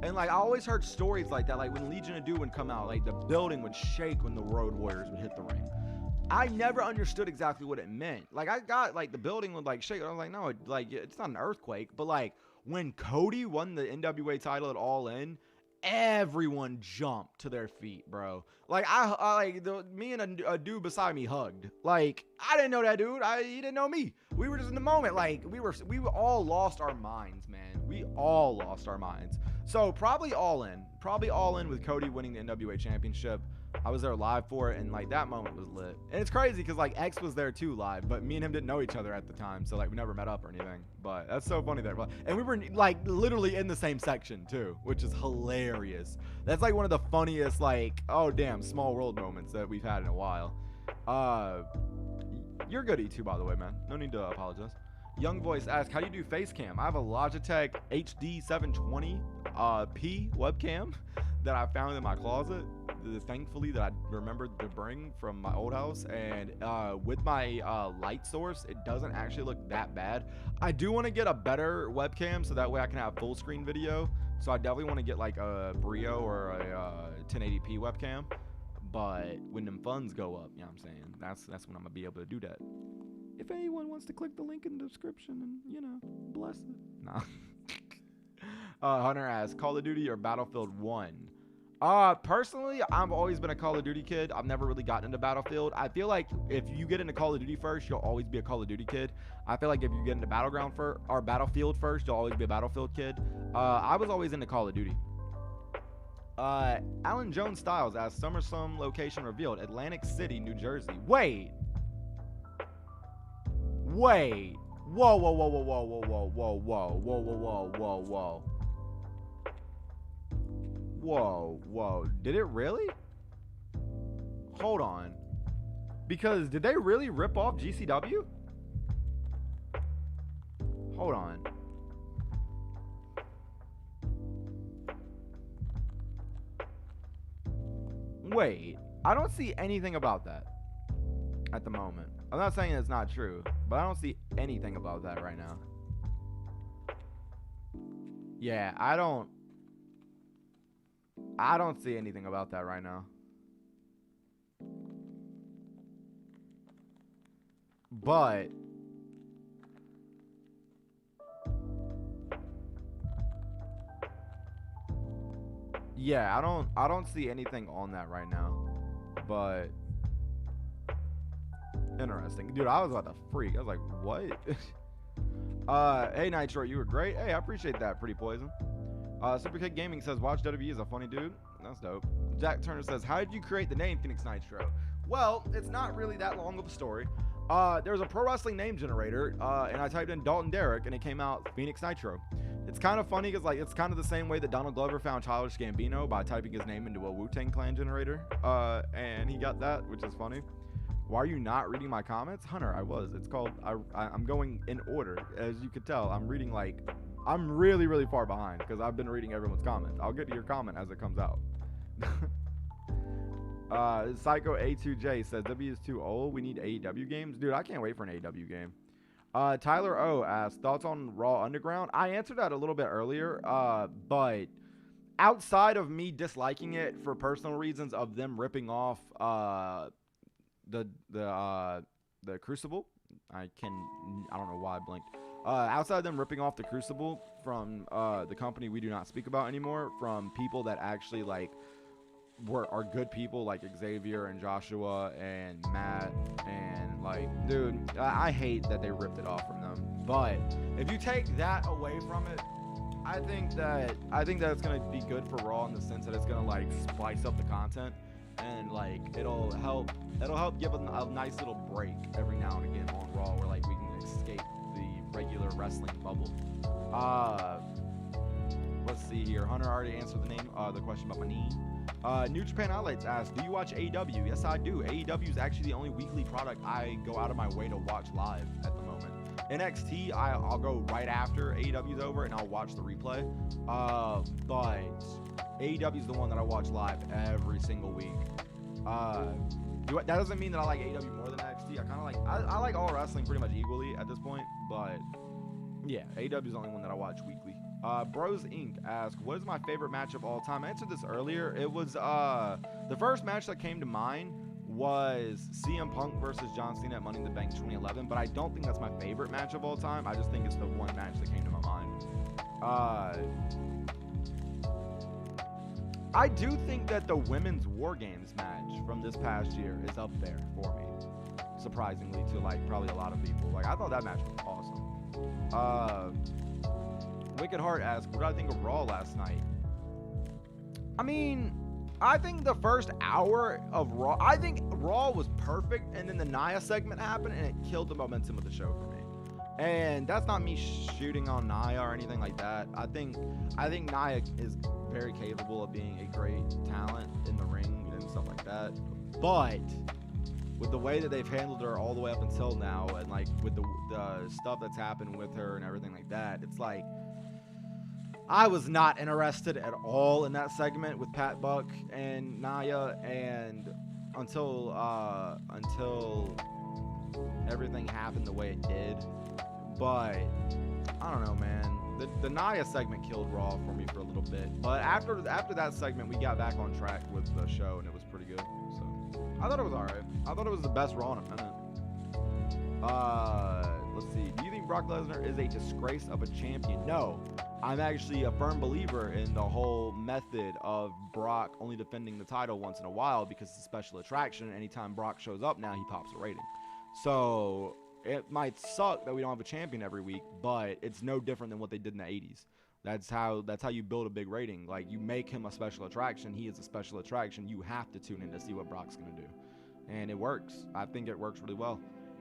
And like I always heard stories like that, like when Legion of Doom would come out, like the building would shake when the Road Warriors would hit the ring. I never understood exactly what it meant. Like I got like the building would like shake. I was like, no, like it's not an earthquake. But like when Cody won the NWA title at All In, everyone jumped to their feet, bro. Like me and a dude beside me hugged. Like I didn't know that dude. He didn't know me. We were just in the moment. Like we all lost our minds, man. We all lost our minds. So probably All In. Probably All In with Cody winning the NWA championship. I was there live for it, and like that moment was lit. And it's crazy because like X was there too live, but me and him didn't know each other at the time, so like we never met up or anything. But that's so funny there. And we were like literally in the same section too, which is hilarious. That's like one of the funniest like, oh damn, small world moments that we've had in a while. You're good E2, by the way, man. No need to apologize. Young Voice asked, how do you do face cam? I have a Logitech HD 720 P webcam that I found in my closet, thankfully, that I remembered to bring from my old house. And with my light source, it doesn't actually look that bad. I do want to get a better webcam so that way I can have full screen video. So I definitely want to get like a Brio or a 1080p webcam. But when them funds go up, you know what I'm saying? That's when I'm going to be able to do that. If anyone wants to click the link in the description and, you know, bless it. Nah. Hunter asks, Call of Duty or Battlefield 1? Personally, I've always been a Call of Duty kid. I've never really gotten into Battlefield. I feel like if you get into Call of Duty first, you'll always be a Call of Duty kid. I feel like if you get into Battlefield first, you'll always be a Battlefield kid. I was always into Call of Duty. Alan Jones Styles asks, SummerSlam location revealed, Atlantic City, New Jersey. Wait. Whoa, whoa, whoa, whoa, whoa, whoa, whoa, whoa, whoa, whoa, whoa, whoa, whoa, whoa. Whoa, whoa. Did it really? Hold on. Because did they really rip off GCW? Hold on. Wait. I don't see anything about that at the moment. I'm not saying it's not true, but I don't see anything about that right now. Yeah, I don't see anything about that right now. But yeah, I don't see anything on that right now. But Interesting. Dude, I was about to freak. I was like, what? Hey, Nitro, you were great. Hey, I appreciate that, Pretty Poison. Super Kick Gaming says, watch WWE is a funny dude. That's dope. Jack Turner says, how did you create the name Phoenix Nitro? Well, it's not really that long of a story. There's a pro wrestling name generator, and I typed in Dalton Derrick, and it came out Phoenix Nitro. It's kind of funny because like it's kind of the same way that Donald Glover found Childish Gambino by typing his name into a Wu-Tang Clan generator, and he got that, which is funny. Why are you not reading my comments? Hunter, I was. It's called, I'm going in order. As you could tell, I'm reading like, I'm really, really far behind because I've been reading everyone's comments. I'll get to your comment as it comes out. Psycho A2J says, W is too old. We need AEW games. Dude, I can't wait for an AEW game. Tyler O asked, thoughts on Raw Underground? I answered that a little bit earlier, but outside of me disliking it for personal reasons of them ripping off the Crucible, I don't know why I blinked. Outside of them ripping off the Crucible from the company we do not speak about anymore, from people that actually like are good people like Xavier and Joshua and Matt and like, dude, I hate that they ripped it off from them. But if you take that away from it, I think that it's gonna be good for Raw in the sense that it's gonna like spice up the content and like it'll help give a nice little break every now and again on Raw where like we can escape the regular wrestling bubble. Let's see here. Hunter already answered the question about my knee. New Japan Highlights asks, do you watch AEW? Yes, I do. AEW is actually the only weekly product I go out of my way to watch live at the moment. NXT, I'll go right after AEW's over and I'll watch the replay. But AEW is the one that I watch live every single week. That doesn't mean that I like AEW more than NXT. I like all wrestling pretty much equally at this point. But yeah, AEW is the only one that I watch weekly. Bros Inc. asks, what is my favorite match of all time? I answered this earlier. It was the first match that came to mind was CM Punk versus John Cena at Money in the Bank 2011, but I don't think that's my favorite match of all time. I just think it's the one match that came to my mind. I do think that the Women's War Games match from this past year is up there for me, surprisingly to like probably a lot of people. Like I thought that match was awesome. Wicked Heart asks, what did I think of Raw last night? I mean, I think the first hour of Raw, I think Raw was perfect, and then the Nia segment happened, and it killed the momentum of the show for me. And that's not me shooting on Nia or anything like that. I think Nia is very capable of being a great talent in the ring and stuff like that. But with the way that they've handled her all the way up until now, and like with the stuff that's happened with her and everything like that, it's like, I was not interested at all in that segment with Pat Buck and Nia, and until everything happened the way it did. But I don't know, man. The Nia segment killed Raw for me for a little bit. But after that segment, we got back on track with the show, and it was pretty good. So I thought it was alright. I thought it was the best Raw in a minute. Let's see. Do you think Brock Lesnar is a disgrace of a champion? No. I'm actually a firm believer in the whole method of Brock only defending the title once in a while because it's a special attraction. Anytime Brock shows up now, he pops a rating. So it might suck that we don't have a champion every week, but it's no different than what they did in the 80s. That's how you build a big rating. Like, you make him a special attraction. He is a special attraction. You have to tune in to see what Brock's going to do. And it works. I think it works really well.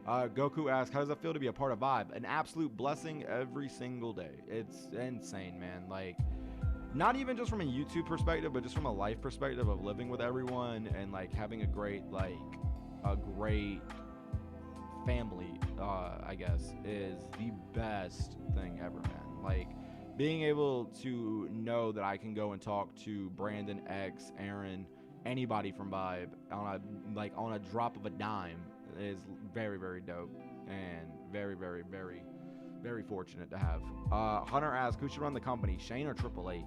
Goku asks, how does it feel to be a part of Vibe? An absolute blessing every single day. It's insane, man. Like, not even just from a YouTube perspective, but just from a life perspective of living with everyone and like having a great family, I guess, is the best thing ever, man. Like, being able to know that I can go and talk to Brandon, X, Aaron, anybody from Vibe on a drop of a dime is very, very dope and very, very, very, very fortunate to have. Hunter asks, who should run the company, Shane or Triple H?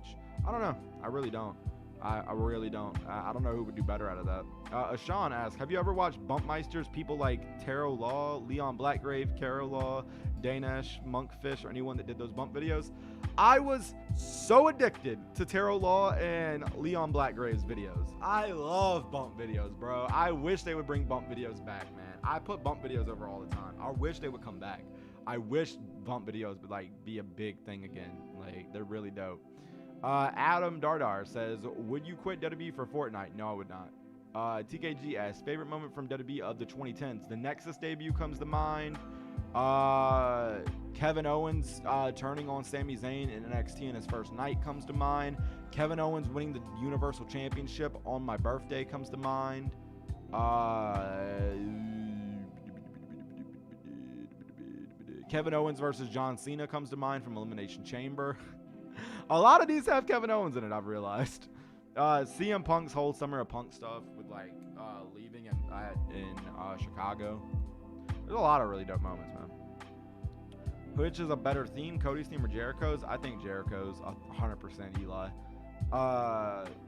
I don't know. I really don't. I really don't. I don't know who would do better out of that. Sean asks, have you ever watched Bumpmeisters? People like Taro Law, Leon Blackgrave, Caro Law, Danesh, Monkfish, or anyone that did those bump videos? I was so addicted to Taro Law and Leon Blackgrave's videos. I love bump videos, bro. I wish they would bring bump videos back, man. I put bump videos over all the time. I wish they would come back. I wish bump videos would like be a big thing again. Like, they're really dope. Adam Dardar says, would you quit WWE for Fortnite? No, I would not. TKG asks, favorite moment from WWE of the 2010s? The Nexus debut comes to mind. Kevin Owens turning on Sami Zayn in NXT in his first night comes to mind. Kevin Owens winning the Universal Championship on my birthday comes to mind. Kevin Owens versus John Cena comes to mind from Elimination Chamber. A lot of these have Kevin Owens in it, I've realized. CM Punk's whole Summer of Punk stuff with like leaving in Chicago. There's a lot of really dope moments, man. Which is a better theme, Cody's theme or Jericho's? I think Jericho's 100% Eli.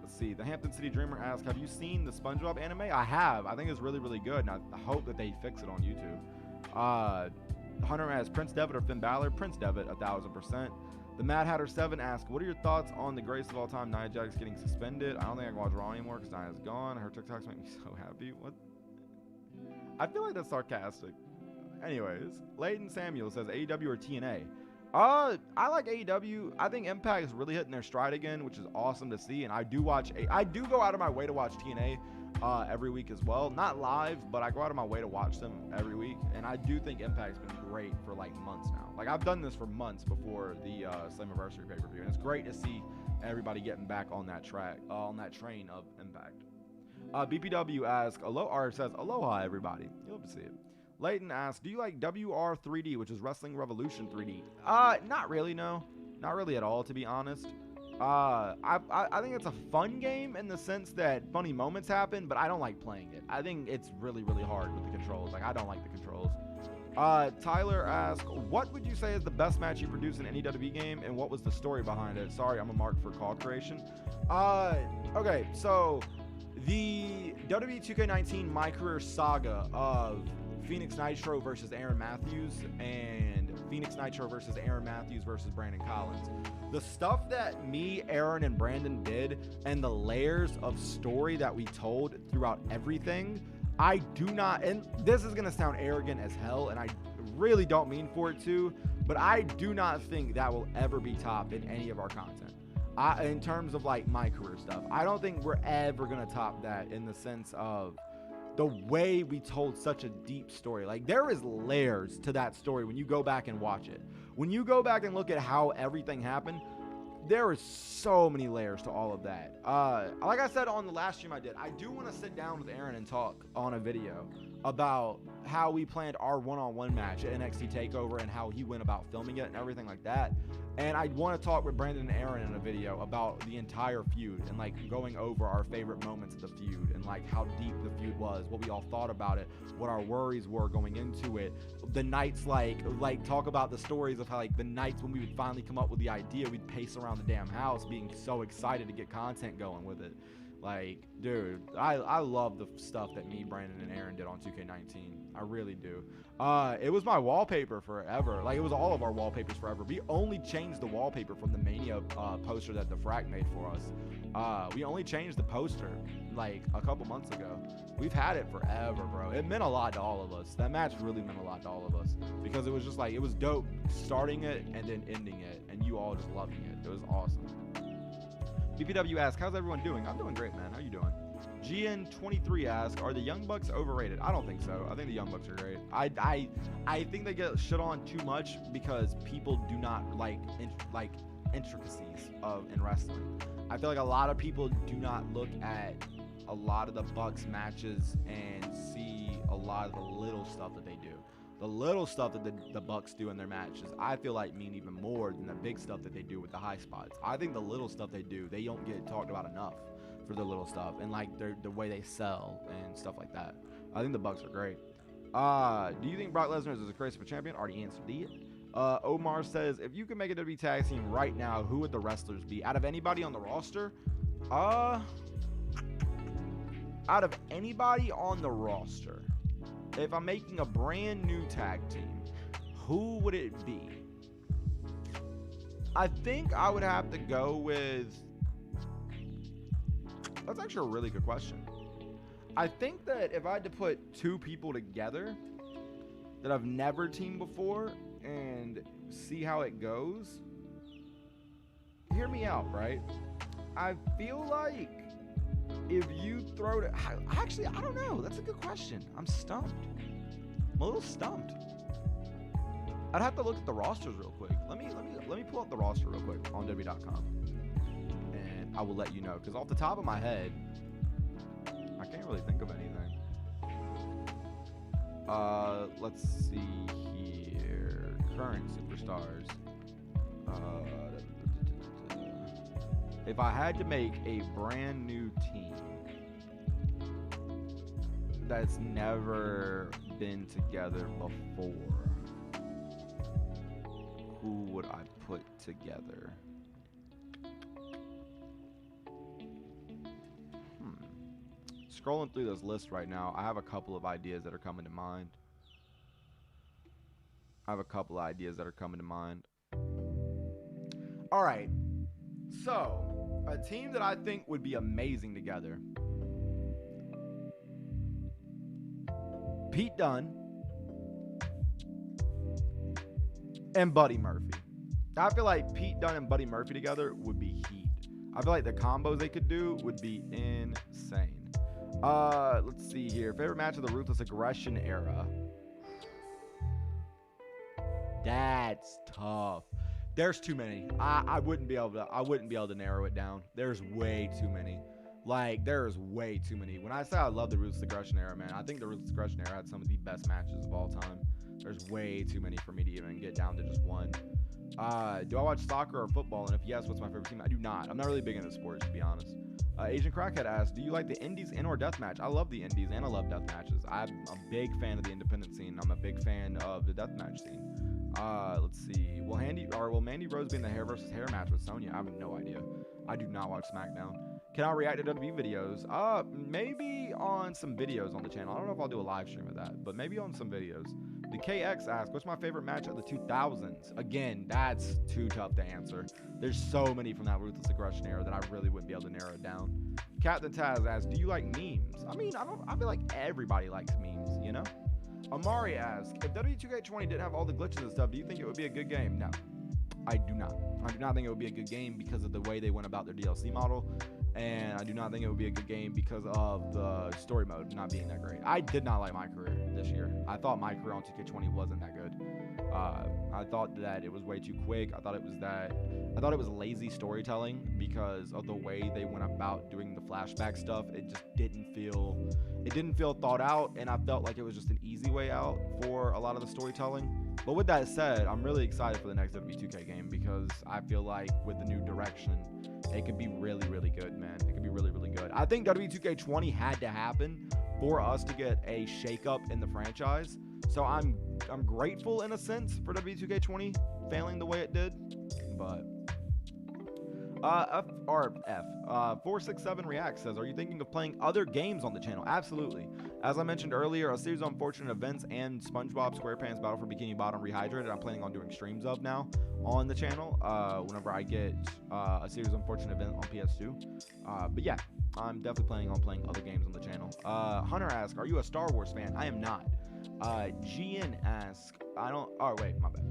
Let's see. The Hampton City Dreamer asks, have you seen the SpongeBob anime? I have. I think it's really, really good, and I hope that they fix it on YouTube. Hunter asks, Prince Devitt or Finn Balor? Prince Devitt, 1000%. The Mad Hatter 7 asks, what are your thoughts on the greatest of all time, Nia Jax getting suspended? I don't think I can watch Raw anymore because Nia's gone. Her TikToks make me so happy. What? I feel like that's sarcastic. Anyways, Leighton Samuel says AEW or TNA? I like AEW. I think Impact is really hitting their stride again, which is awesome to see. And I do go out of my way to watch TNA every week as well. Not live, but I go out of my way to watch them every week. And I do think Impact's been great for like months now. Like, I've done this for months before the Slammiversary pay-per-view, and it's great to see everybody getting back on that on that train of Impact. BPW asks, says, aloha everybody. You'll love to see it. Leighton asks, do you like WR3D, which is Wrestling Revolution 3D? Not really, no. Not really at all, to be honest. I think it's a fun game in the sense that funny moments happen, but I don't like playing it. I think it's really, really hard with the controls. Like, I don't like the controls. Tyler asks, what would you say is the best match you produced in any WWE game, and what was the story behind it? Sorry, I'm a mark for call creation. Okay, so the WWE 2K19 My Career Saga of Phoenix Nitro versus Aaron Matthews and Phoenix Nitro versus Aaron Matthews versus Brandon Collins. The stuff that me, Aaron, and Brandon did and the layers of story that we told throughout everything, I do not, and this is going to sound arrogant as hell, and I really don't mean for it to, but I do not think that will ever be topped in any of our content. In terms of like my career stuff, I don't think we're ever going to top that in the sense of the way we told such a deep story. Like, there is layers to that story when you go back and watch it. When you go back and look at how everything happened, there is so many layers to all of that. Like I said on the last stream I did, I do want to sit down with Aaron and talk on a video about how we planned our one-on-one match at NXT TakeOver and how he went about filming it and everything like that. And I want to talk with Brandon and Aaron in a video about the entire feud and like going over our favorite moments of the feud and like how deep the feud was, what we all thought about it, what our worries were going into it. The nights like talk about the stories of how like the nights when we would finally come up with the idea, we'd pace around the damn house being so excited to get content going with it. Like, dude, I love the stuff that me, Brandon, and Aaron did on 2K19. I really do. It was my wallpaper forever. Like, it was all of our wallpapers forever. We only changed the wallpaper from the Mania poster that the Frack made for us. We only changed the poster, like, a couple months ago. We've had it forever, bro. It meant a lot to all of us. That match really meant a lot to all of us. Because it was just, like, it was dope starting it and then ending it. And you all just loving it. It was awesome. BPW asks, how's everyone doing? I'm doing great, man. How you doing? GN23 asks, are the Young Bucks overrated? I don't think so. I think the Young Bucks are great. I think they get shit on too much because people do not like intricacies in wrestling. I feel like a lot of people do not look at a lot of the Bucks matches and see a lot of the little stuff that they do. The little stuff that the Bucks do in their matches, I feel like mean even more than the big stuff that they do with the high spots. I think the little stuff they do, they don't get talked about enough for the little stuff and like the way they sell and stuff like that. I think the Bucks are great. Do you think Brock Lesnar is a crazy for champion? Already answered it. Omar says, if you could make a WWE tag team right now, who would the wrestlers be? Out of anybody on the roster, Out of anybody on the roster, if I'm making a brand new tag team, who would it be? I think I would have to go with... That's actually a really good question. I think that if I had to put two people together that I've never teamed before and see how it goes, hear me out, right? I feel like if you throw it... Actually, I don't know. That's a good question. I'm stumped. I'm a little stumped. I'd have to look at the rosters real quick. Let me pull up the roster real quick on WWE.com, and I will let you know. Because off the top of my head, I can't really think of anything. Let's see here. Current superstars. If I had to make a brand new team that's never been together before, who would I put together? Scrolling through this list right now, I have a couple of ideas that are coming to mind. All right. So, a team that I think would be amazing together. Pete Dunne and Buddy Murphy. I feel like Pete Dunne and Buddy Murphy together would be heat. I feel like the combos they could do would be insane. Let's see here. Favorite match of the Ruthless Aggression era. That's tough. There's too many. I wouldn't be able to narrow it down. There's way too many. Like, there's way too many. When I say I love the Ruthless Aggression era, man, I think the Ruthless Aggression era had some of the best matches of all time. There's way too many for me to even get down to just one. Do I watch soccer or football? And if yes, what's my favorite team? I do not. I'm not really big into sports, to be honest. Asian Crackhead asks, do you like the indies and or deathmatch? I love the indies and I love death matches. I'm a big fan of the independent scene. I'm a big fan of the deathmatch scene. Let's see. Will Mandy Rose be in the hair versus hair match with Sonya? I have no idea. I do not watch SmackDown. Can I react to WWE videos? Maybe on some videos on the channel. I don't know if I'll do a live stream of that, but maybe on some videos. The KX asks, what's my favorite match of the 2000s? Again, that's too tough to answer. There's so many from that Ruthless Aggression era that I really wouldn't be able to narrow it down. Captain Taz asks, do you like memes? I mean, I feel like everybody likes memes, you know? Amari asks, if W2K20 didn't have all the glitches and stuff, do you think it would be a good game? No, I do not. I do not think it would be a good game because of the way they went about their DLC model. And I do not think it would be a good game because of the story mode not being that great. I did not like my career this year. I thought my career on 2K20 wasn't that good. I thought that it was way too quick. I thought it was lazy storytelling because of the way they went about doing the flashback stuff. It just didn't feel thought out, and I felt like it was just an easy way out for a lot of the storytelling. But with that said, I'm really excited for the next W2K game because I feel like with the new direction, it could be really, really good, man. It could be really, really good. I think W2K20 had to happen for us to get a shakeup in the franchise. So I'm grateful in a sense for W2K20 failing the way it did. But F467 Reacts says, are you thinking of playing other games on the channel? Absolutely. As I mentioned earlier, a series of unfortunate events and SpongeBob SquarePants Battle for Bikini Bottom Rehydrated I'm planning on doing streams of now on the channel whenever I get a series of unfortunate events on PS2. But yeah, I'm definitely planning on playing other games on the channel. Hunter asks, are you a Star Wars fan? I am not. GN asks, oh wait, my bad.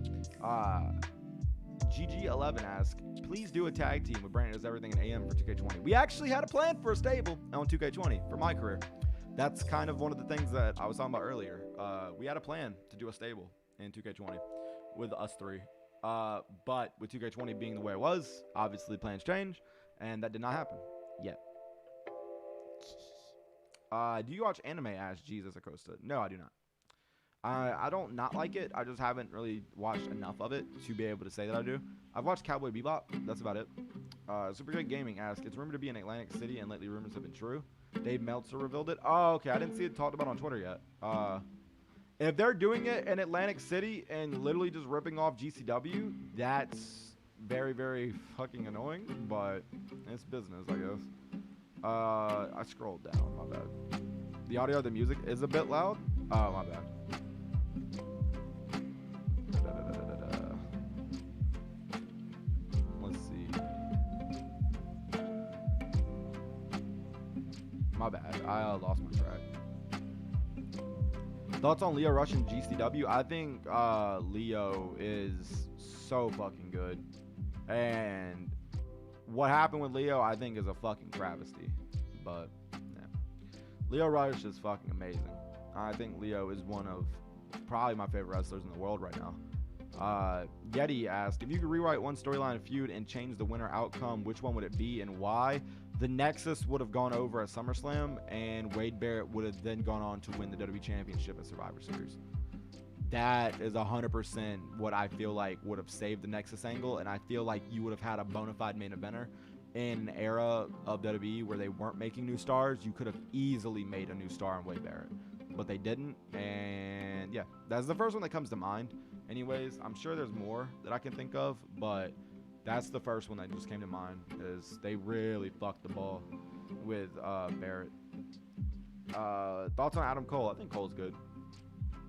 GG11 asks, please do a tag team with Brandon Does Everything in AM for 2K20. We actually had a plan for a stable on 2K20 for my career. That's kind of one of the things that I was talking about earlier. We had a plan to do a stable in 2K20 with us three. But with 2K20 being the way it was, obviously plans change, and that did not happen yet. Do you watch anime? Asked Jesus Acosta. No, I do not. I don't not like it. I just haven't really watched enough of it to be able to say that I do. I've watched Cowboy Bebop. That's about it. Super Good Gaming asks, it's rumored to be in Atlantic City, and lately rumors have been true. Dave Meltzer revealed it. Oh, okay. I didn't see it talked about on Twitter yet. If they're doing it in Atlantic City and literally just ripping off GCW, that's very, very fucking annoying, but it's business, I guess. I scrolled down. My bad. The audio of the music is a bit loud. Oh, my bad. Let's see. My bad. I lost my track. Thoughts on Leo Rush and GCW? I think Leo is so fucking good. And what happened with Leo, I think, is a fucking travesty. But, yeah. Leo Rush is fucking amazing. I think Leo is one of probably my favorite wrestlers in the world right now. Yeti asked, if you could rewrite one storyline feud and change the winner outcome, which one would it be and why? The Nexus would have gone over at SummerSlam, and Wade Barrett would have then gone on to win the WWE Championship at Survivor Series. That is 100% what I feel like would have saved the Nexus angle, and I feel like you would have had a bona fide main eventer in an era of WWE where they weren't making new stars. You could have easily made a new star in Wade Barrett, but they didn't, and yeah, that's the first one that comes to mind. Anyways, I'm sure there's more that I can think of, but that's the first one that just came to mind, is they really fucked the ball with Barrett. Thoughts on Adam Cole? I think Cole's good.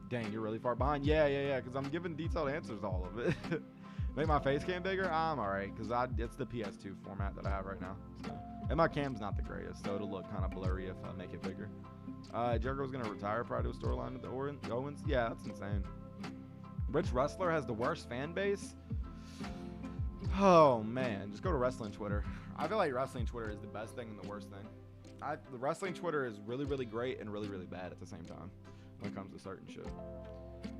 Dang, you're really far behind. Yeah, because I'm giving detailed answers to all of it. Make my face cam bigger? I'm alright, because it's the PS2 format that I have right now. So. And my cam's not the greatest, so it'll look kind of blurry if I make it bigger. Jericho's going to retire prior to a storyline with the Owens? Yeah, that's insane. Which wrestler has the worst fan base? Oh, man. Just go to wrestling Twitter. I feel like wrestling Twitter is the best thing and the worst thing. The wrestling Twitter is really, really great and really, really bad at the same time when it comes to certain shit.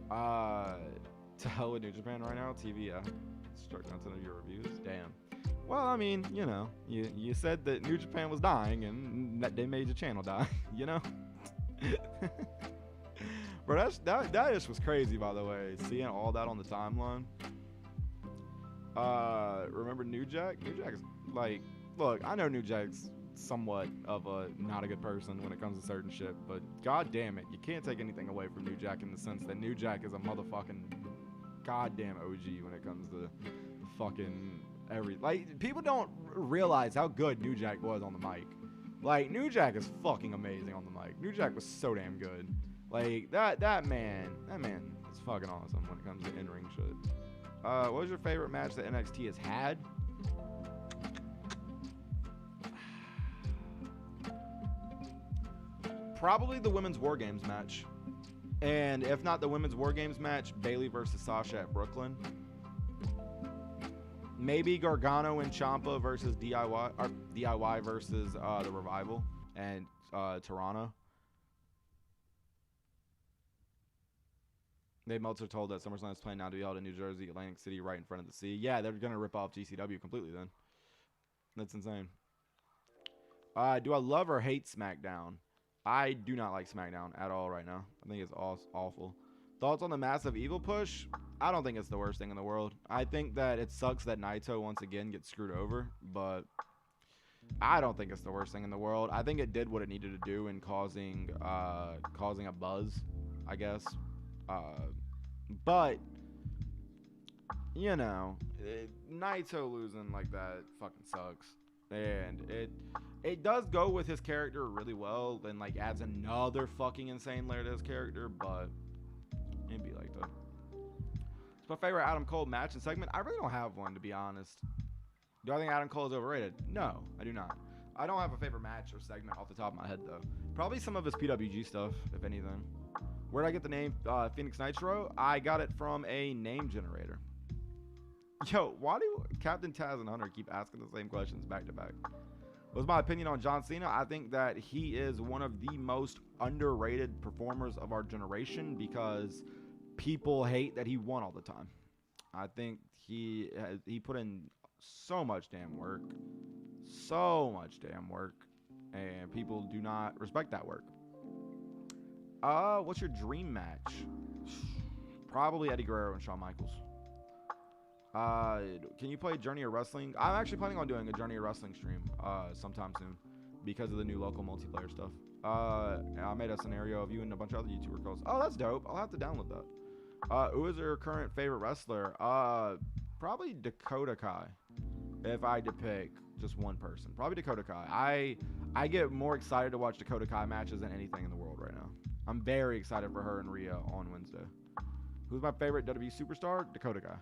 To hell with New Japan right now. TV, yeah. Start down some of your reviews. Damn. Well, I mean, you know, you said that New Japan was dying and that they made your channel die, you know? Bro, that just was crazy, by the way. Seeing all that on the timeline. Remember New Jack? New Jack is like, look, I know New Jack's somewhat of a not a good person when it comes to certain shit, but god damn it, you can't take anything away from New Jack in the sense that New Jack is a motherfucking goddamn OG when it comes to fucking like, people don't realize how good New Jack was on the mic. Like, New Jack is fucking amazing on the mic. New Jack was so damn good. Like, that man is fucking awesome when it comes to in-ring shit. What was your favorite match that NXT has had? Probably the Women's War Games match. And if not the Women's War Games match, Bayley versus Sasha at Brooklyn. Maybe Gargano and Ciampa versus DIY, or DIY versus the Revival and Toronto. Dave Meltzer told that SummerSlam is playing now to be held in New Jersey, Atlantic City, right in front of the sea. Yeah, they're going to rip off GCW completely then. That's insane. Do I love or hate SmackDown? I do not like SmackDown at all right now. I think it's awful. Thoughts on the Massive Evil push? I don't think it's the worst thing in the world. I think that it sucks that Naito once again gets screwed over, but I don't think it's the worst thing in the world. I think it did what it needed to do in causing a buzz, I guess. But you know, Naito losing like that fucking sucks, and it does go with his character really well, and like adds another fucking insane layer to his character, but it'd be like that. It's my favorite Adam Cole match and segment. I really don't have one, to be honest. Do I think Adam Cole is overrated? No, I do not. I don't have a favorite match or segment off the top of my head, though. Probably some of his PWG stuff, if anything. Where did I get the name Phoenix Nitro? I got it from a name generator. Yo, why do Captain Taz and Hunter keep asking the same questions back to back? What's my opinion on John Cena? I think that he is one of the most underrated performers of our generation because people hate that he won all the time. I think he put in so much damn work, and people do not respect that work. What's your dream match? Probably Eddie Guerrero and Shawn Michaels. Can you play Journey of Wrestling? I'm actually planning on doing a Journey of Wrestling stream sometime soon because of the new local multiplayer stuff. I made a scenario of you and a bunch of other YouTuber calls. Oh, that's dope. I'll have to download that. Who is your current favorite wrestler? Probably Dakota Kai, if I had to pick. Just one person. Probably Dakota Kai. I get more excited to watch Dakota Kai matches than anything in the world right now. I'm very excited for her and Rhea on Wednesday. Who's my favorite WWE superstar? Dakota Kai.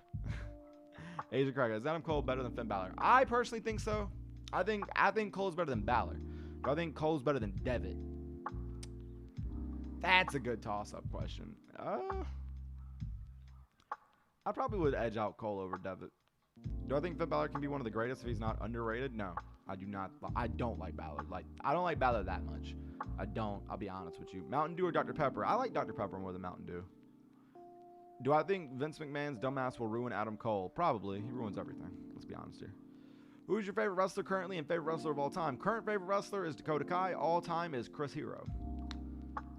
Asia Craig. Is Adam Cole better than Finn Balor? I personally think so. I think Cole's better than Balor. But I think Cole's better than Devitt. That's a good toss-up question. I probably would edge out Cole over Devitt. Do I think Finn Balor can be one of the greatest if he's not underrated? No, I do not. I don't like Balor. I don't like Balor that much. I don't. I'll be honest with you. Mountain Dew or Dr. Pepper? I like Dr. Pepper more than Mountain Dew. Do I think Vince McMahon's dumbass will ruin Adam Cole? Probably. He ruins everything. Let's be honest here. Who is your favorite wrestler currently and favorite wrestler of all time? Current favorite wrestler is Dakota Kai. All time is Chris Hero.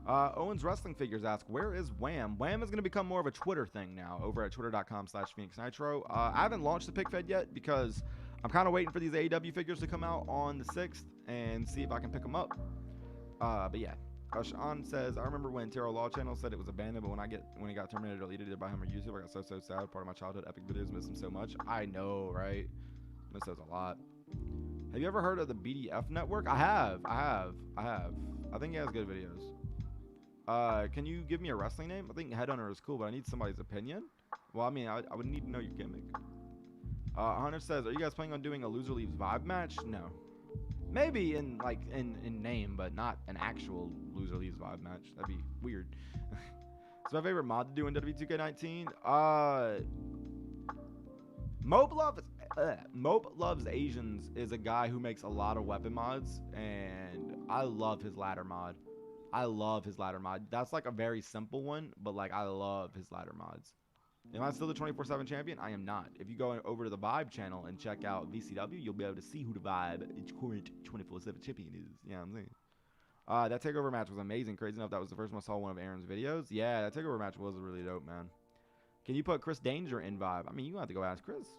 Owens Wrestling Figures ask, where is Wham? Wham is going to become more of a Twitter thing now over at twitter.com/PhoenixNitro. I haven't launched the pick fed yet because I'm kind of waiting for these AEW figures to come out on the 6th and see if I can pick them up. But yeah. Sean says, I remember when Terrell Law Channel said it was abandoned, but when he got terminated or deleted by him or YouTube, I got so sad. Part of my childhood epic videos, miss him so much. I know, right? Miss those a lot. Have you ever heard of the BDF network? I have. I think he has good videos. Can you give me a wrestling name? I think Headhunter is cool, but I need somebody's opinion. Well, I mean, I would need to know your gimmick. Hunter says, are you guys planning on doing a loser leaves vibe match? No. Maybe in name, but not an actual loser leaves vibe match. That'd be weird. It's my favorite mod to do in WWE 2K19. Mope Loves Asians is a guy who makes a lot of weapon mods, and I love his ladder mod. That's like a very simple one, but like I love his ladder mods. Am I still the 24/7 champion? I am not. If you go over to the Vibe channel and check out VCW, you'll be able to see who the Vibe current 24/7 champion is. You know what I'm saying? That takeover match was amazing. Crazy enough, that was the first time I saw one of Aaron's videos. Yeah, that takeover match was really dope, man. Can you put Chris Danger in Vibe? I mean, you have to go ask Chris.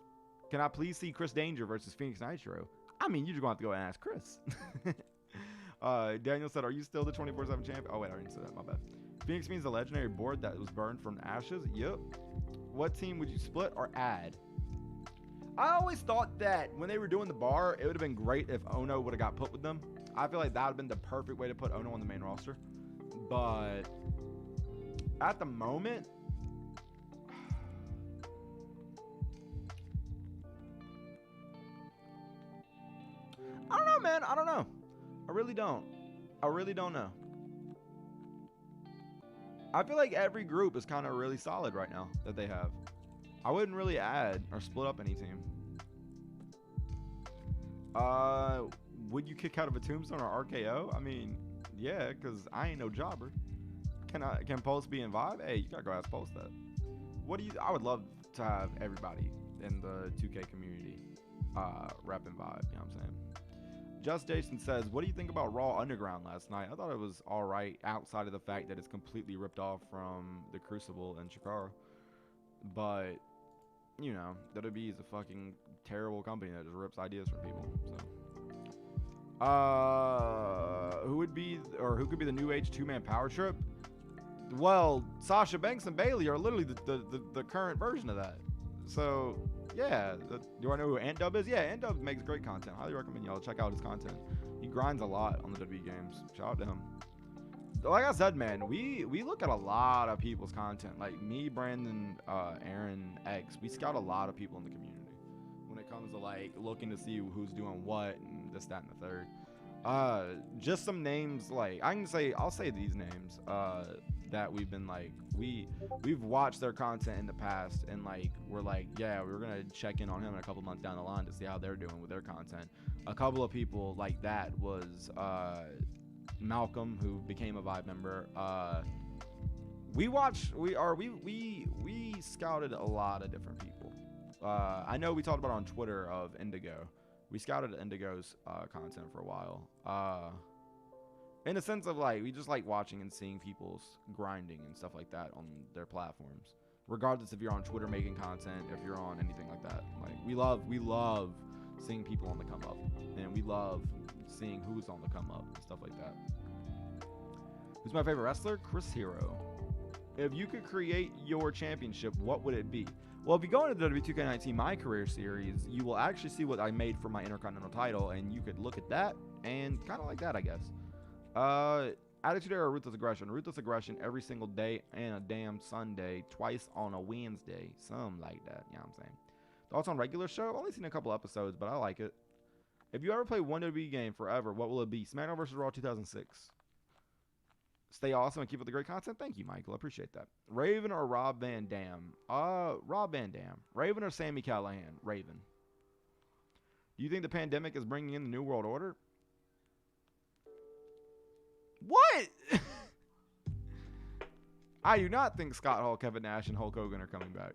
Can I please see Chris Danger versus Phoenix Nitro? I mean, you're just going to have to go and ask Chris. Daniel said, are you still the 24/7 champion? Oh, wait, I already said that. My bad. Phoenix means the legendary board that was burned from ashes. Yep. What team would you split or add? I always thought that when they were doing the bar, it would have been great if Ono would have got put with them. I feel like that would have been the perfect way to put Ono on the main roster. But at the moment, I don't know, man. I don't know. I really don't know. I feel like every group is kind of really solid right now that they have. I wouldn't really add or split up any team. Would you kick out of a Tombstone or RKO? I mean, yeah, because I ain't no jobber. Can Pulse be in Vibe? Hey, you gotta go ask Pulse that. I would love to have everybody in the 2K community rep and Vibe, you know what I'm saying? Just Jason says, what do you think about Raw Underground last night? I thought it was all right outside of the fact that it's completely ripped off from the Crucible and Chikara. But, you know, WWE is a fucking terrible company that just rips ideas from people. So, who could be the New Age two-man power trip? Well, Sasha Banks and Bayley are literally the current version of that. So, yeah. Do I know who Ant-Dub is? Yeah, Ant-Dub makes great content. Highly recommend y'all check out his content. He grinds a lot on the WWE games. Shout out to him. Like I said, man, we look at a lot of people's content. Like me, Brandon, Aaron, X. We scout a lot of people in the community when it comes to like looking to see who's doing what and this, that, and the third. Just some names like I'll say these names that we've been like we've watched their content in the past and like we're like, yeah, we're gonna check in on him in a couple months down the line to see how they're doing with their content. A couple of people like that was Malcolm, who became a Vibe member. We scouted a lot of different people. I know we talked about on Twitter of Indigo. We scouted Indigo's content for a while. In the sense of like, we just like watching and seeing people's grinding and stuff like that on their platforms. Regardless if you're on Twitter making content, if you're on anything like that. Like we love seeing people on the come up. And we love seeing who's on the come up and stuff like that. Who's my favorite wrestler? Chris Hero. if you could create your championship, what would it be? Well, if you go into the W2K19 My Career Series, you will actually see what I made for my Intercontinental title, and you could look at that and kind of like that, I guess. Attitude Era, Ruthless Aggression. Ruthless Aggression every single day and a damn Sunday, twice on a Wednesday, something like that. You know what I'm saying? Thoughts on regular show? I've only seen a couple episodes, but I like it. If you ever play one WWE game forever, what will it be? SmackDown vs. Raw 2006. Stay awesome and keep up the great content. Thank you, Michael. I appreciate that. Raven or Rob Van Dam? Rob Van Dam. Raven or Sami Callihan? Raven. Do you think the pandemic is bringing in the New World Order? What? I do not think Scott Hall, Kevin Nash, and Hulk Hogan are coming back.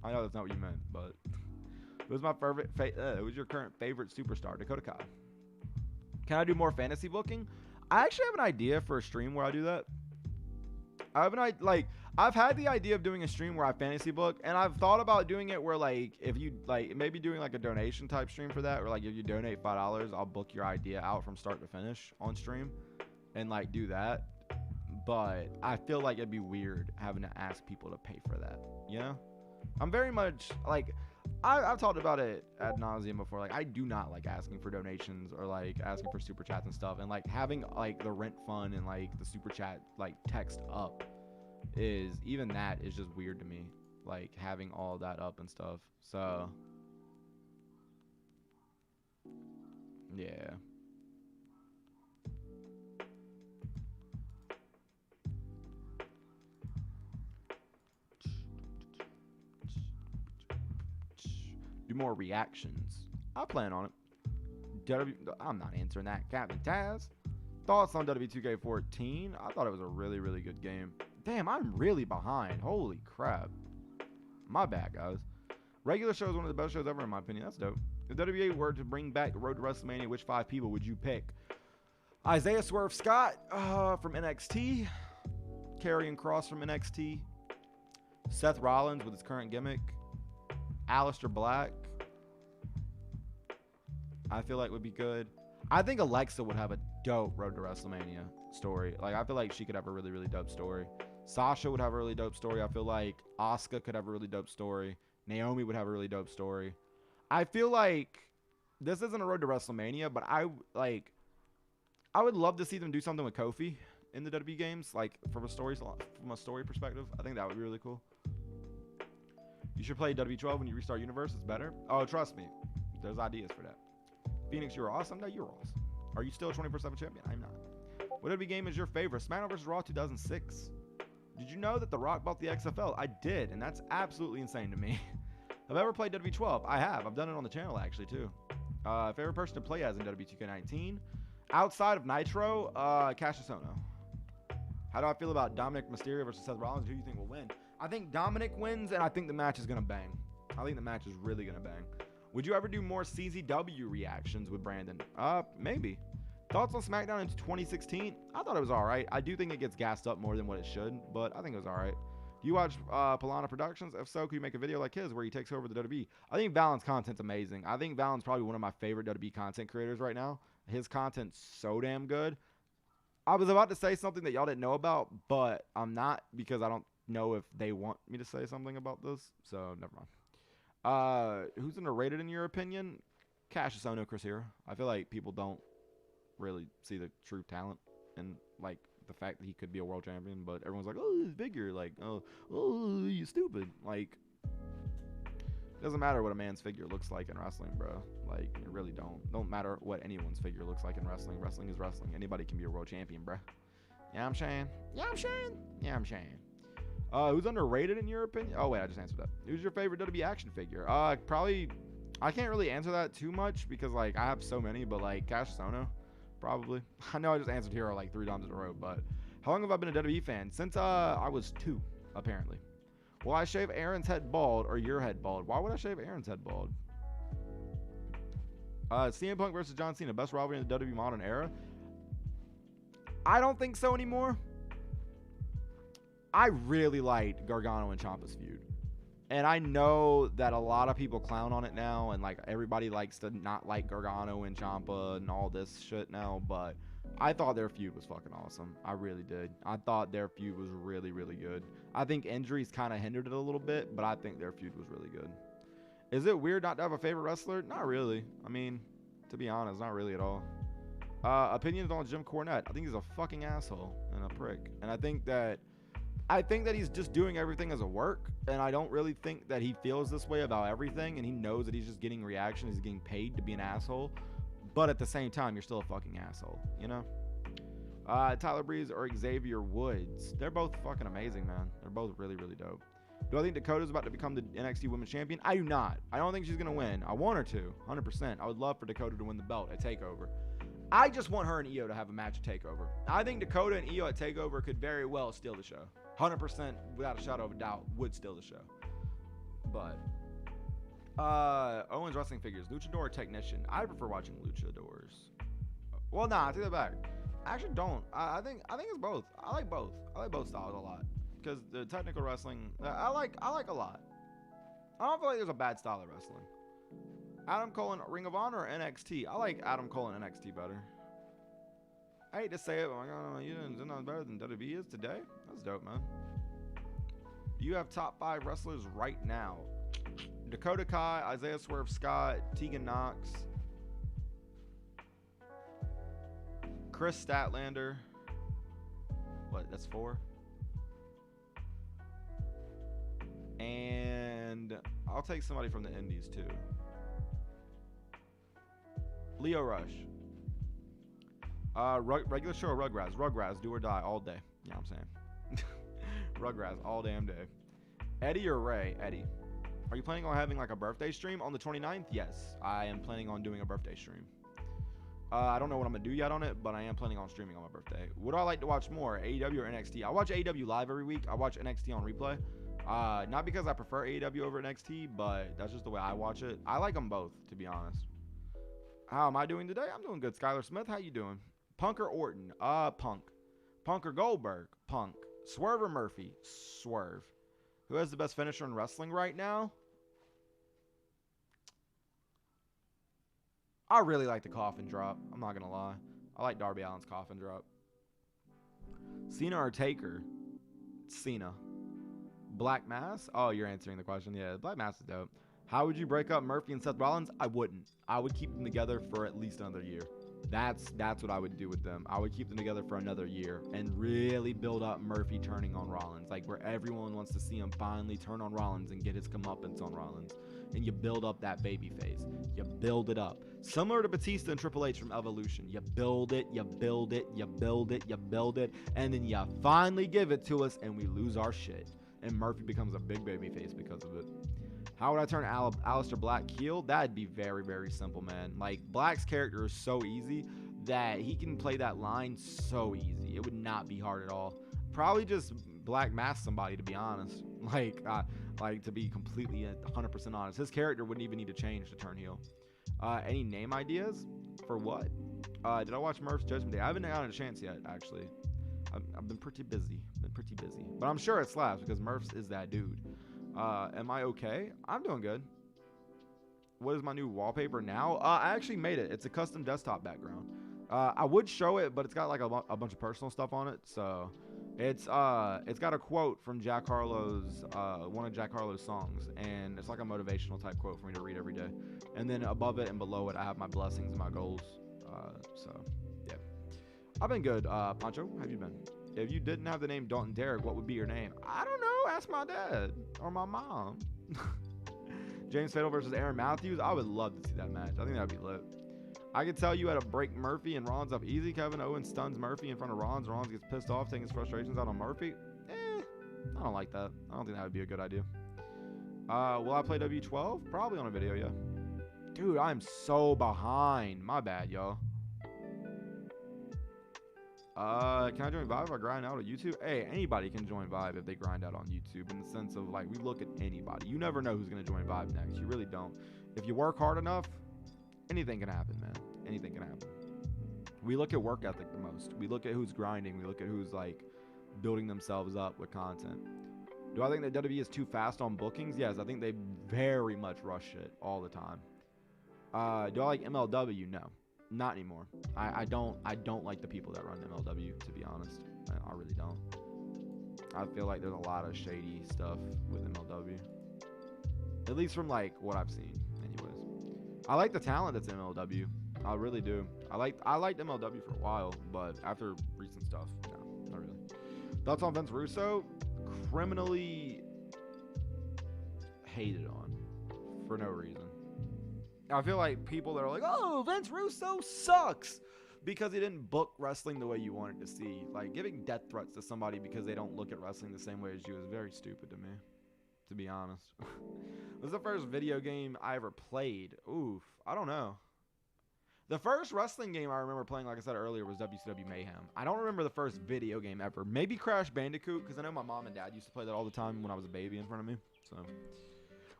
I know that's not what you meant, but who's my favorite? Who's your current favorite superstar? Dakota Kai. Can I do more fantasy booking? I actually have an idea for a stream where I do that. I've had the idea of doing a stream where I fantasy book, and I've thought about doing it where, like, if you, like, maybe doing, like, a donation type stream for that, or, like, if you donate $5, I'll book your idea out from start to finish on stream and, like, do that. But I feel like it'd be weird having to ask people to pay for that, you know? I'm very much, like, I've talked about it ad nauseum before. Like, I do not like asking for donations or, like, asking for super chats and stuff. And, like, having, like, the rent fund and, like, the super chat, like, text up is, even that is just weird to me. Like, having all that up and stuff. So, yeah. Do more reactions. I plan on it. I'm not answering that. Captain Taz. Thoughts on W2K14? I thought it was a really, really good game. Damn, I'm really behind. Holy crap. My bad, guys. Regular show is one of the best shows ever, in my opinion. That's dope. If WWE were to bring back the Road to WrestleMania, which 5 people would you pick? Isaiah Swerve Scott from NXT. Karrion Kross from NXT. Seth Rollins with his current gimmick. Aleister Black, I feel like would be good. I think Alexa would have a dope Road to WrestleMania story. Like, I feel like she could have a really, really dope story. Sasha would have a really dope story. I feel like Asuka could have a really dope story. Naomi would have a really dope story. I feel like this isn't a Road to WrestleMania, but I would love to see them do something with Kofi in the WWE games, like from a story perspective. I think that would be really cool. You should play W12 when you restart Universe. It's better. Oh, trust me. There's ideas for that. Phoenix, you're awesome. No, you're awesome. Are you still a 24/7 champion? I'm not. What WWE game is your favorite? SmackDown vs. Raw 2006. Did you know that The Rock bought the XFL? I did, and that's absolutely insane to me. Have I ever played W12? I have. I've done it on the channel, actually, too. Favorite person to play as in W2K19? Outside of Nitro, Cassius Ohno. How do I feel about Dominic Mysterio versus Seth Rollins? Who do you think will win? I think Dominic wins, and I think the match is going to bang. I think the match is really going to bang. Would you ever do more CZW reactions with Brandon? Maybe. Thoughts on SmackDown in 2016? I thought it was all right. I do think it gets gassed up more than what it should, but I think it was all right. Do you watch Pilana Productions? If so, could you make a video like his where he takes over the WWE? I think Valen's content's amazing. I think Valen's probably one of my favorite WWE content creators right now. His content's so damn good. I was about to say something that y'all didn't know about, but I'm not, because I don't know if they want me to say something about this, so never mind. Who's underrated in your opinion? Cassius Ohno, Chris Hero. I feel like people don't really see the true talent and, like, the fact that he could be a world champion, but everyone's like, oh, he's bigger, like, oh, you stupid. Like, it doesn't matter what a man's figure looks like in wrestling, bro. Like, it really don't matter what anyone's figure looks like in wrestling. Wrestling is wrestling. Anybody can be a world champion, bro. Yeah, I'm saying. Yeah, I'm saying. Yeah, I'm saying. Who's underrated in your opinion? Oh, wait, I just answered that. Who's your favorite WWE action figure? Probably, I can't really answer that too much because, like, I have so many, but, like, Cassius Ohno, probably. I know I just answered Hero, like, 3 times in a row, but how long have I been a WWE fan? Since, I was 2, apparently. Will I shave Aaron's head bald or your head bald? Why would I shave Aaron's head bald? CM Punk versus John Cena, best rivalry in the WWE modern era? I don't think so anymore. I really liked Gargano and Ciampa's feud. And I know that a lot of people clown on it now, and, like, everybody likes to not like Gargano and Ciampa and all this shit now, but I thought their feud was fucking awesome. I really did. I thought their feud was really, really good. I think injuries kind of hindered it a little bit, but I think their feud was really good. Is it weird not to have a favorite wrestler? Not really. I mean, to be honest, not really at all. Opinions on Jim Cornette. I think he's a fucking asshole and a prick. And I think that he's just doing everything as a work, and I don't really think that he feels this way about everything, and he knows that he's just getting reactions, he's getting paid to be an asshole, but at the same time, you're still a fucking asshole, you know? Tyler Breeze or Xavier Woods. They're both fucking amazing, man. They're both really, really dope. Do I think Dakota's about to become the NXT Women's Champion? I do not. I don't think she's going to win. I want her to, 100%. I would love for Dakota to win the belt at TakeOver. I just want her and Io to have a match at TakeOver. I think Dakota and Io at TakeOver could very well steal the show. 100%, without a shadow of a doubt, would steal the show. But, Owens wrestling figures, luchador or technician? I prefer watching luchadors. Well, nah, I take that back. I actually don't. I think it's both. I like both. I like both styles a lot. Because the technical wrestling, I like a lot. I don't feel like there's a bad style of wrestling. Adam Cole in Ring of Honor or NXT? I like Adam Cole in NXT better. I hate to say it, but oh my God, you didn't know better than WWE is today? That's dope, man. Do you have top 5 wrestlers right now? Dakota Kai, Isaiah Swerve Scott, Tegan Knox, Chris Statlander. What, that's 4? And I'll take somebody from the Indies too. Leo Rush. Regular show or Rugrats? Rugrats, do or die all day. You know what I'm saying? Rugrats all damn day. Eddie or Ray? Eddie. Are you planning on having like a birthday stream on the 29th? Yes, I am planning on doing a birthday stream. I don't know what I'm going to do yet on it, but I am planning on streaming on my birthday. Would I like to watch more, AEW or NXT? I watch AEW live every week. I watch NXT on replay. Not because I prefer AEW over NXT, but that's just the way I watch it. I like them both, to be honest. How am I doing today? I'm doing good. Skylar Smith, how you doing? Punk or Orton? Punk. Punk or Goldberg? Punk. Swerve or Murphy? Swerve. Who has the best finisher in wrestling right now? I really like the coffin drop. I'm not going to lie. I like Darby Allin's coffin drop. Cena or Taker? Cena. Black Mass? Oh, you're answering the question. Yeah, Black Mass is dope. How would you break up Murphy and Seth Rollins? I wouldn't. I would keep them together for at least another year. That's what I would do with them. I would keep them together for another year and really build up Murphy turning on Rollins. Like where everyone wants to see him finally turn on Rollins and get his comeuppance on Rollins. And you build up that baby face. You build it up. Similar to Batista and Triple H from Evolution. You build it, you build it, you build it, you build it. And then you finally give it to us and we lose our shit. And Murphy becomes a big baby face because of it. How would I turn Aleister Black heel? That'd be very, very simple, man. Like, Black's character is so easy that he can play that line so easy. It would not be hard at all. Probably just Black mask somebody, to be honest. Like to be completely 100% honest. His character wouldn't even need to change to turn heel. Any name ideas? For what? Did I watch Murph's Judgment Day? I haven't gotten a chance yet, actually. I've been pretty busy. But I'm sure it slaps because Murph's is that dude. Am I okay? I'm doing good. What is my new wallpaper now? I actually made it. It's a custom desktop background. I would show it, but it's got like a bunch of personal stuff on it. So it's got a quote from Jack Harlow's one of Jack Harlow's songs, and it's like a motivational type quote for me to read every day. And then above it and below it, I have my blessings and my goals. So yeah, I've been good. Pancho, how have you been? If you didn't have the name Dalton Derek, what would be your name? I don't know. Ask my dad or my mom. James Fatal versus Aaron Matthews. I would love to see that match. I think that would be lit. I could tell you how to break Murphy and Rollins up easy. Kevin Owens stuns Murphy in front of Rollins. Rollins gets pissed off, taking his frustrations out on Murphy. I don't like that. I don't think that would be a good idea. Will I play W12? Probably on a video, yeah. Dude, I'm so behind. My bad, y'all. Can I join Vibe if I grind out on YouTube? Hey, anybody can join Vibe if they grind out on YouTube, in the sense of like we look at anybody. You never know who's gonna join Vibe next. You really don't. If you work hard enough, anything can happen, man. Anything can happen. We look at work ethic the most. We look at who's grinding. We look at who's like building themselves up with content. Do I think that WWE is too fast on bookings? Yes, I think they very much rush it all the time. Do I like MLW? No. Not anymore. I don't like the people that run MLW, to be honest. I really don't. I feel like there's a lot of shady stuff with MLW. At least from like what I've seen, anyways. I like the talent that's in MLW. I really do. I liked MLW for a while, but after recent stuff, no, not really. Thoughts on Vince Russo? Criminally hated on for no reason. I feel like people that are like, oh, Vince Russo sucks because he didn't book wrestling the way you wanted to see. Like, giving death threats to somebody because they don't look at wrestling the same way as you is very stupid to me, to be honest. This is the first video game I ever played. Oof, I don't know. The first wrestling game I remember playing, like I said earlier, was WCW Mayhem. I don't remember the first video game ever. Maybe Crash Bandicoot, because I know my mom and dad used to play that all the time when I was a baby in front of me. So,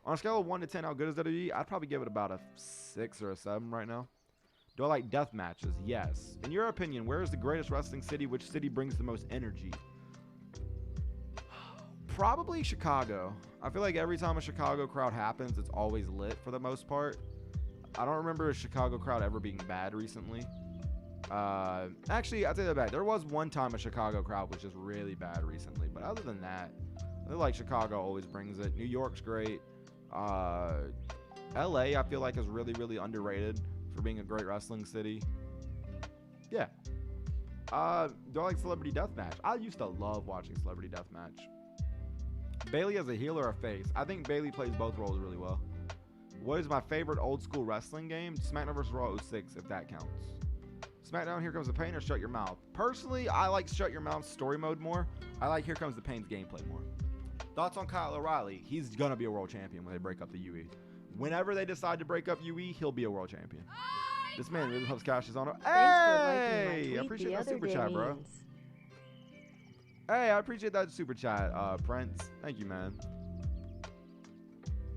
on a scale of 1 to 10, how good is WWE? I'd probably give it about a 6 or a 7 right now. Do I like death matches? Yes. In your opinion, where is the greatest wrestling city? Which city brings the most energy? Probably Chicago. I feel like every time a Chicago crowd happens, it's always lit for the most part. I don't remember a Chicago crowd ever being bad recently. Actually, I'd say that back. There was one time a Chicago crowd was just really bad recently. But other than that, I feel like Chicago always brings it. New York's great. LA, I feel like, is really, really underrated for being a great wrestling city. Yeah. Do I like Celebrity Deathmatch? I used to love watching Celebrity Deathmatch. Bailey as a heel or a face? I think Bailey plays both roles really well. What is my favorite old school wrestling game? SmackDown vs. Raw 06, if that counts. SmackDown Here Comes the Pain or Shut Your Mouth? Personally, I like Shut Your Mouth story mode more. I like Here Comes the Pain's gameplay more. Thoughts on Kyle O'Reilly? He's going to be a world champion when they break up the UE. Whenever they decide to break up UE, he'll be a world champion. This man really helps cash his honor. Hey! I appreciate that super chat, bro. Hey, I appreciate that super chat, Prince. Thank you, man.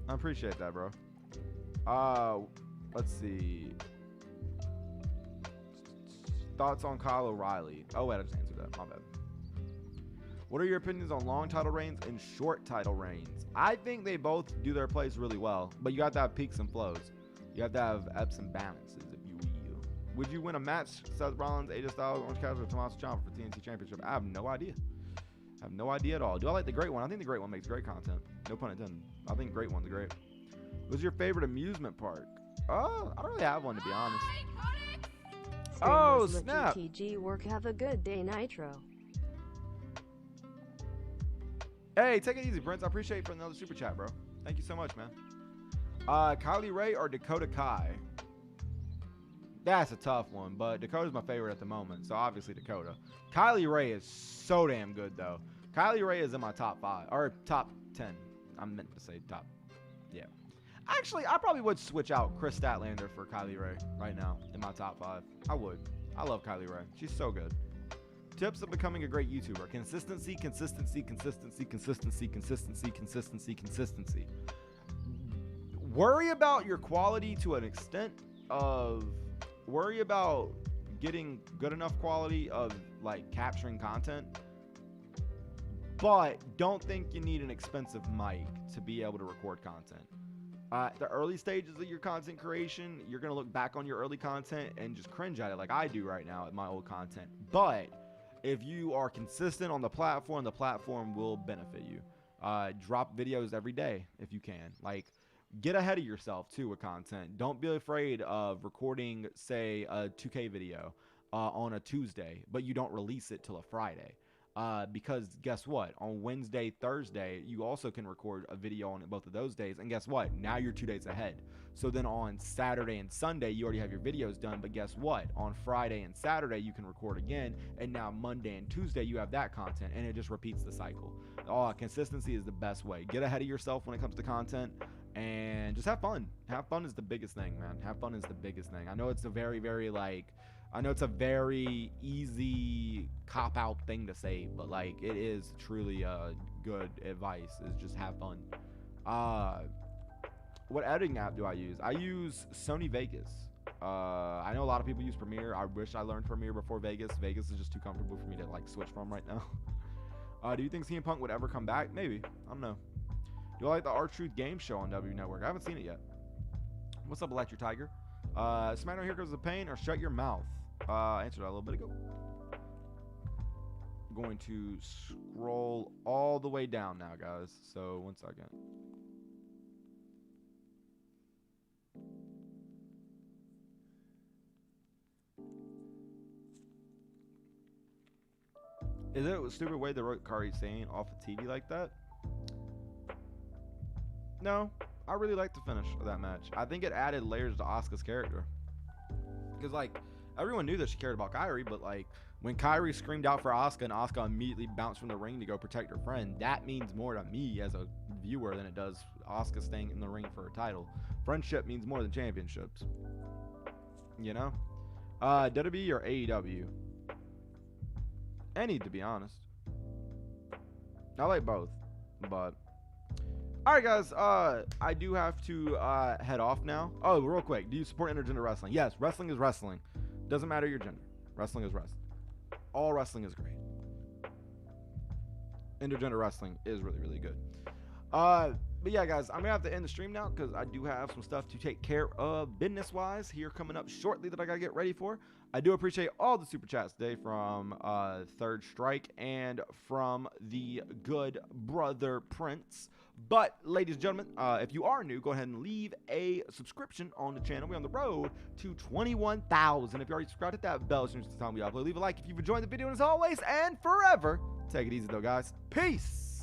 I appreciate that, bro. Let's see. Thoughts on Kyle O'Reilly? Oh, wait, I just answered that. My bad. What are your opinions on long title reigns and short title reigns? I think they both do their place really well, but you have to have peaks and flows. You have to have ebbs and balances, if you will. Would you win a match, Seth Rollins, AJ Styles, Orange Cassidy, or Tommaso Ciampa for TNT Championship? I have no idea. I have no idea at all. Do I like the Great One? I think the Great One makes great content. No pun intended. I think Great One's great. What's your favorite amusement park? I don't really have one, to be honest. Oh, snap. TG work. Have a good day, Nitro. Hey, take it easy, Prince. I appreciate it for another super chat, bro. Thank you so much, man. Kylie Ray or Dakota Kai? That's a tough one, but Dakota's my favorite at the moment, so obviously Dakota. Kylie Ray is so damn good, though. Kylie Ray is in my top 5, or top 10. I meant to say top, yeah. Actually, I probably would switch out Chris Statlander for Kylie Ray right now in my top 5. I would. I love Kylie Ray. She's so good. Tips of becoming a great YouTuber. Consistency, consistency, consistency, consistency, consistency, consistency, consistency. Worry about your quality to an extent of... Worry about getting good enough quality of, like, capturing content. But don't think you need an expensive mic to be able to record content. The early stages of your content creation, you're going to look back on your early content and just cringe at it like I do right now at my old content. But if you are consistent on the platform will benefit you. Drop videos every day if you can. Like, get ahead of yourself, too, with content. Don't be afraid of recording, say, a 2K video on a Tuesday, but you don't release it till a Friday. Because guess what? On Wednesday, Thursday, you also can record a video on both of those days. And guess what? Now you're 2 days ahead. So then on Saturday and Sunday, you already have your videos done. But guess what? On Friday and Saturday, you can record again. And now Monday and Tuesday, you have that content. And it just repeats the cycle. Consistency is the best way. Get ahead of yourself when it comes to content. And just have fun. Have fun is the biggest thing, man. Have fun is the biggest thing. I know it's a very, very, I know it's a very easy cop-out thing to say, but, like, it is truly good advice, is just have fun. What editing app do I use? I use Sony Vegas. I know a lot of people use Premiere. I wish I learned Premiere before Vegas. Vegas is just too comfortable for me to, like, switch from right now. Do you think CM Punk would ever come back? Maybe. I don't know. Do I like the R-Truth game show on W Network? I haven't seen it yet. What's up, Electric Tiger? Smackdown Here Goes the Pain or Shut Your Mouth? Answered that a little bit ago. I'm going to scroll all the way down now, guys. So, 1 second. Is it a stupid way they wrote Kairi Sane off of TV like that? No. I really liked the finish of that match. I think it added layers to Asuka's character. Because, like, everyone knew that she cared about Kairi, but, like, when Kairi screamed out for Asuka and Asuka immediately bounced from the ring to go protect her friend, that means more to me as a viewer than it does Asuka staying in the ring for her title. Friendship means more than championships. You know? WWE or AEW? Any, to be honest. I like both, but all right, guys. I do have to head off now. Oh, real quick, do you support intergender wrestling? Yes, wrestling is wrestling. Doesn't matter your gender. Wrestling is wrestling. All wrestling is great. Intergender wrestling is really, really good. But yeah, guys, I'm gonna have to end the stream now because I do have some stuff to take care of business-wise here coming up shortly that I gotta get ready for. I do appreciate all the super chats today from Third Strike and from the good brother Prince. But, ladies and gentlemen, if you are new, go ahead and leave a subscription on the channel. We're on the road to 21,000. If you already subscribed, hit that bell as soon as the time we upload. Leave a like if you've enjoyed the video, and as always and forever, take it easy though, guys. Peace.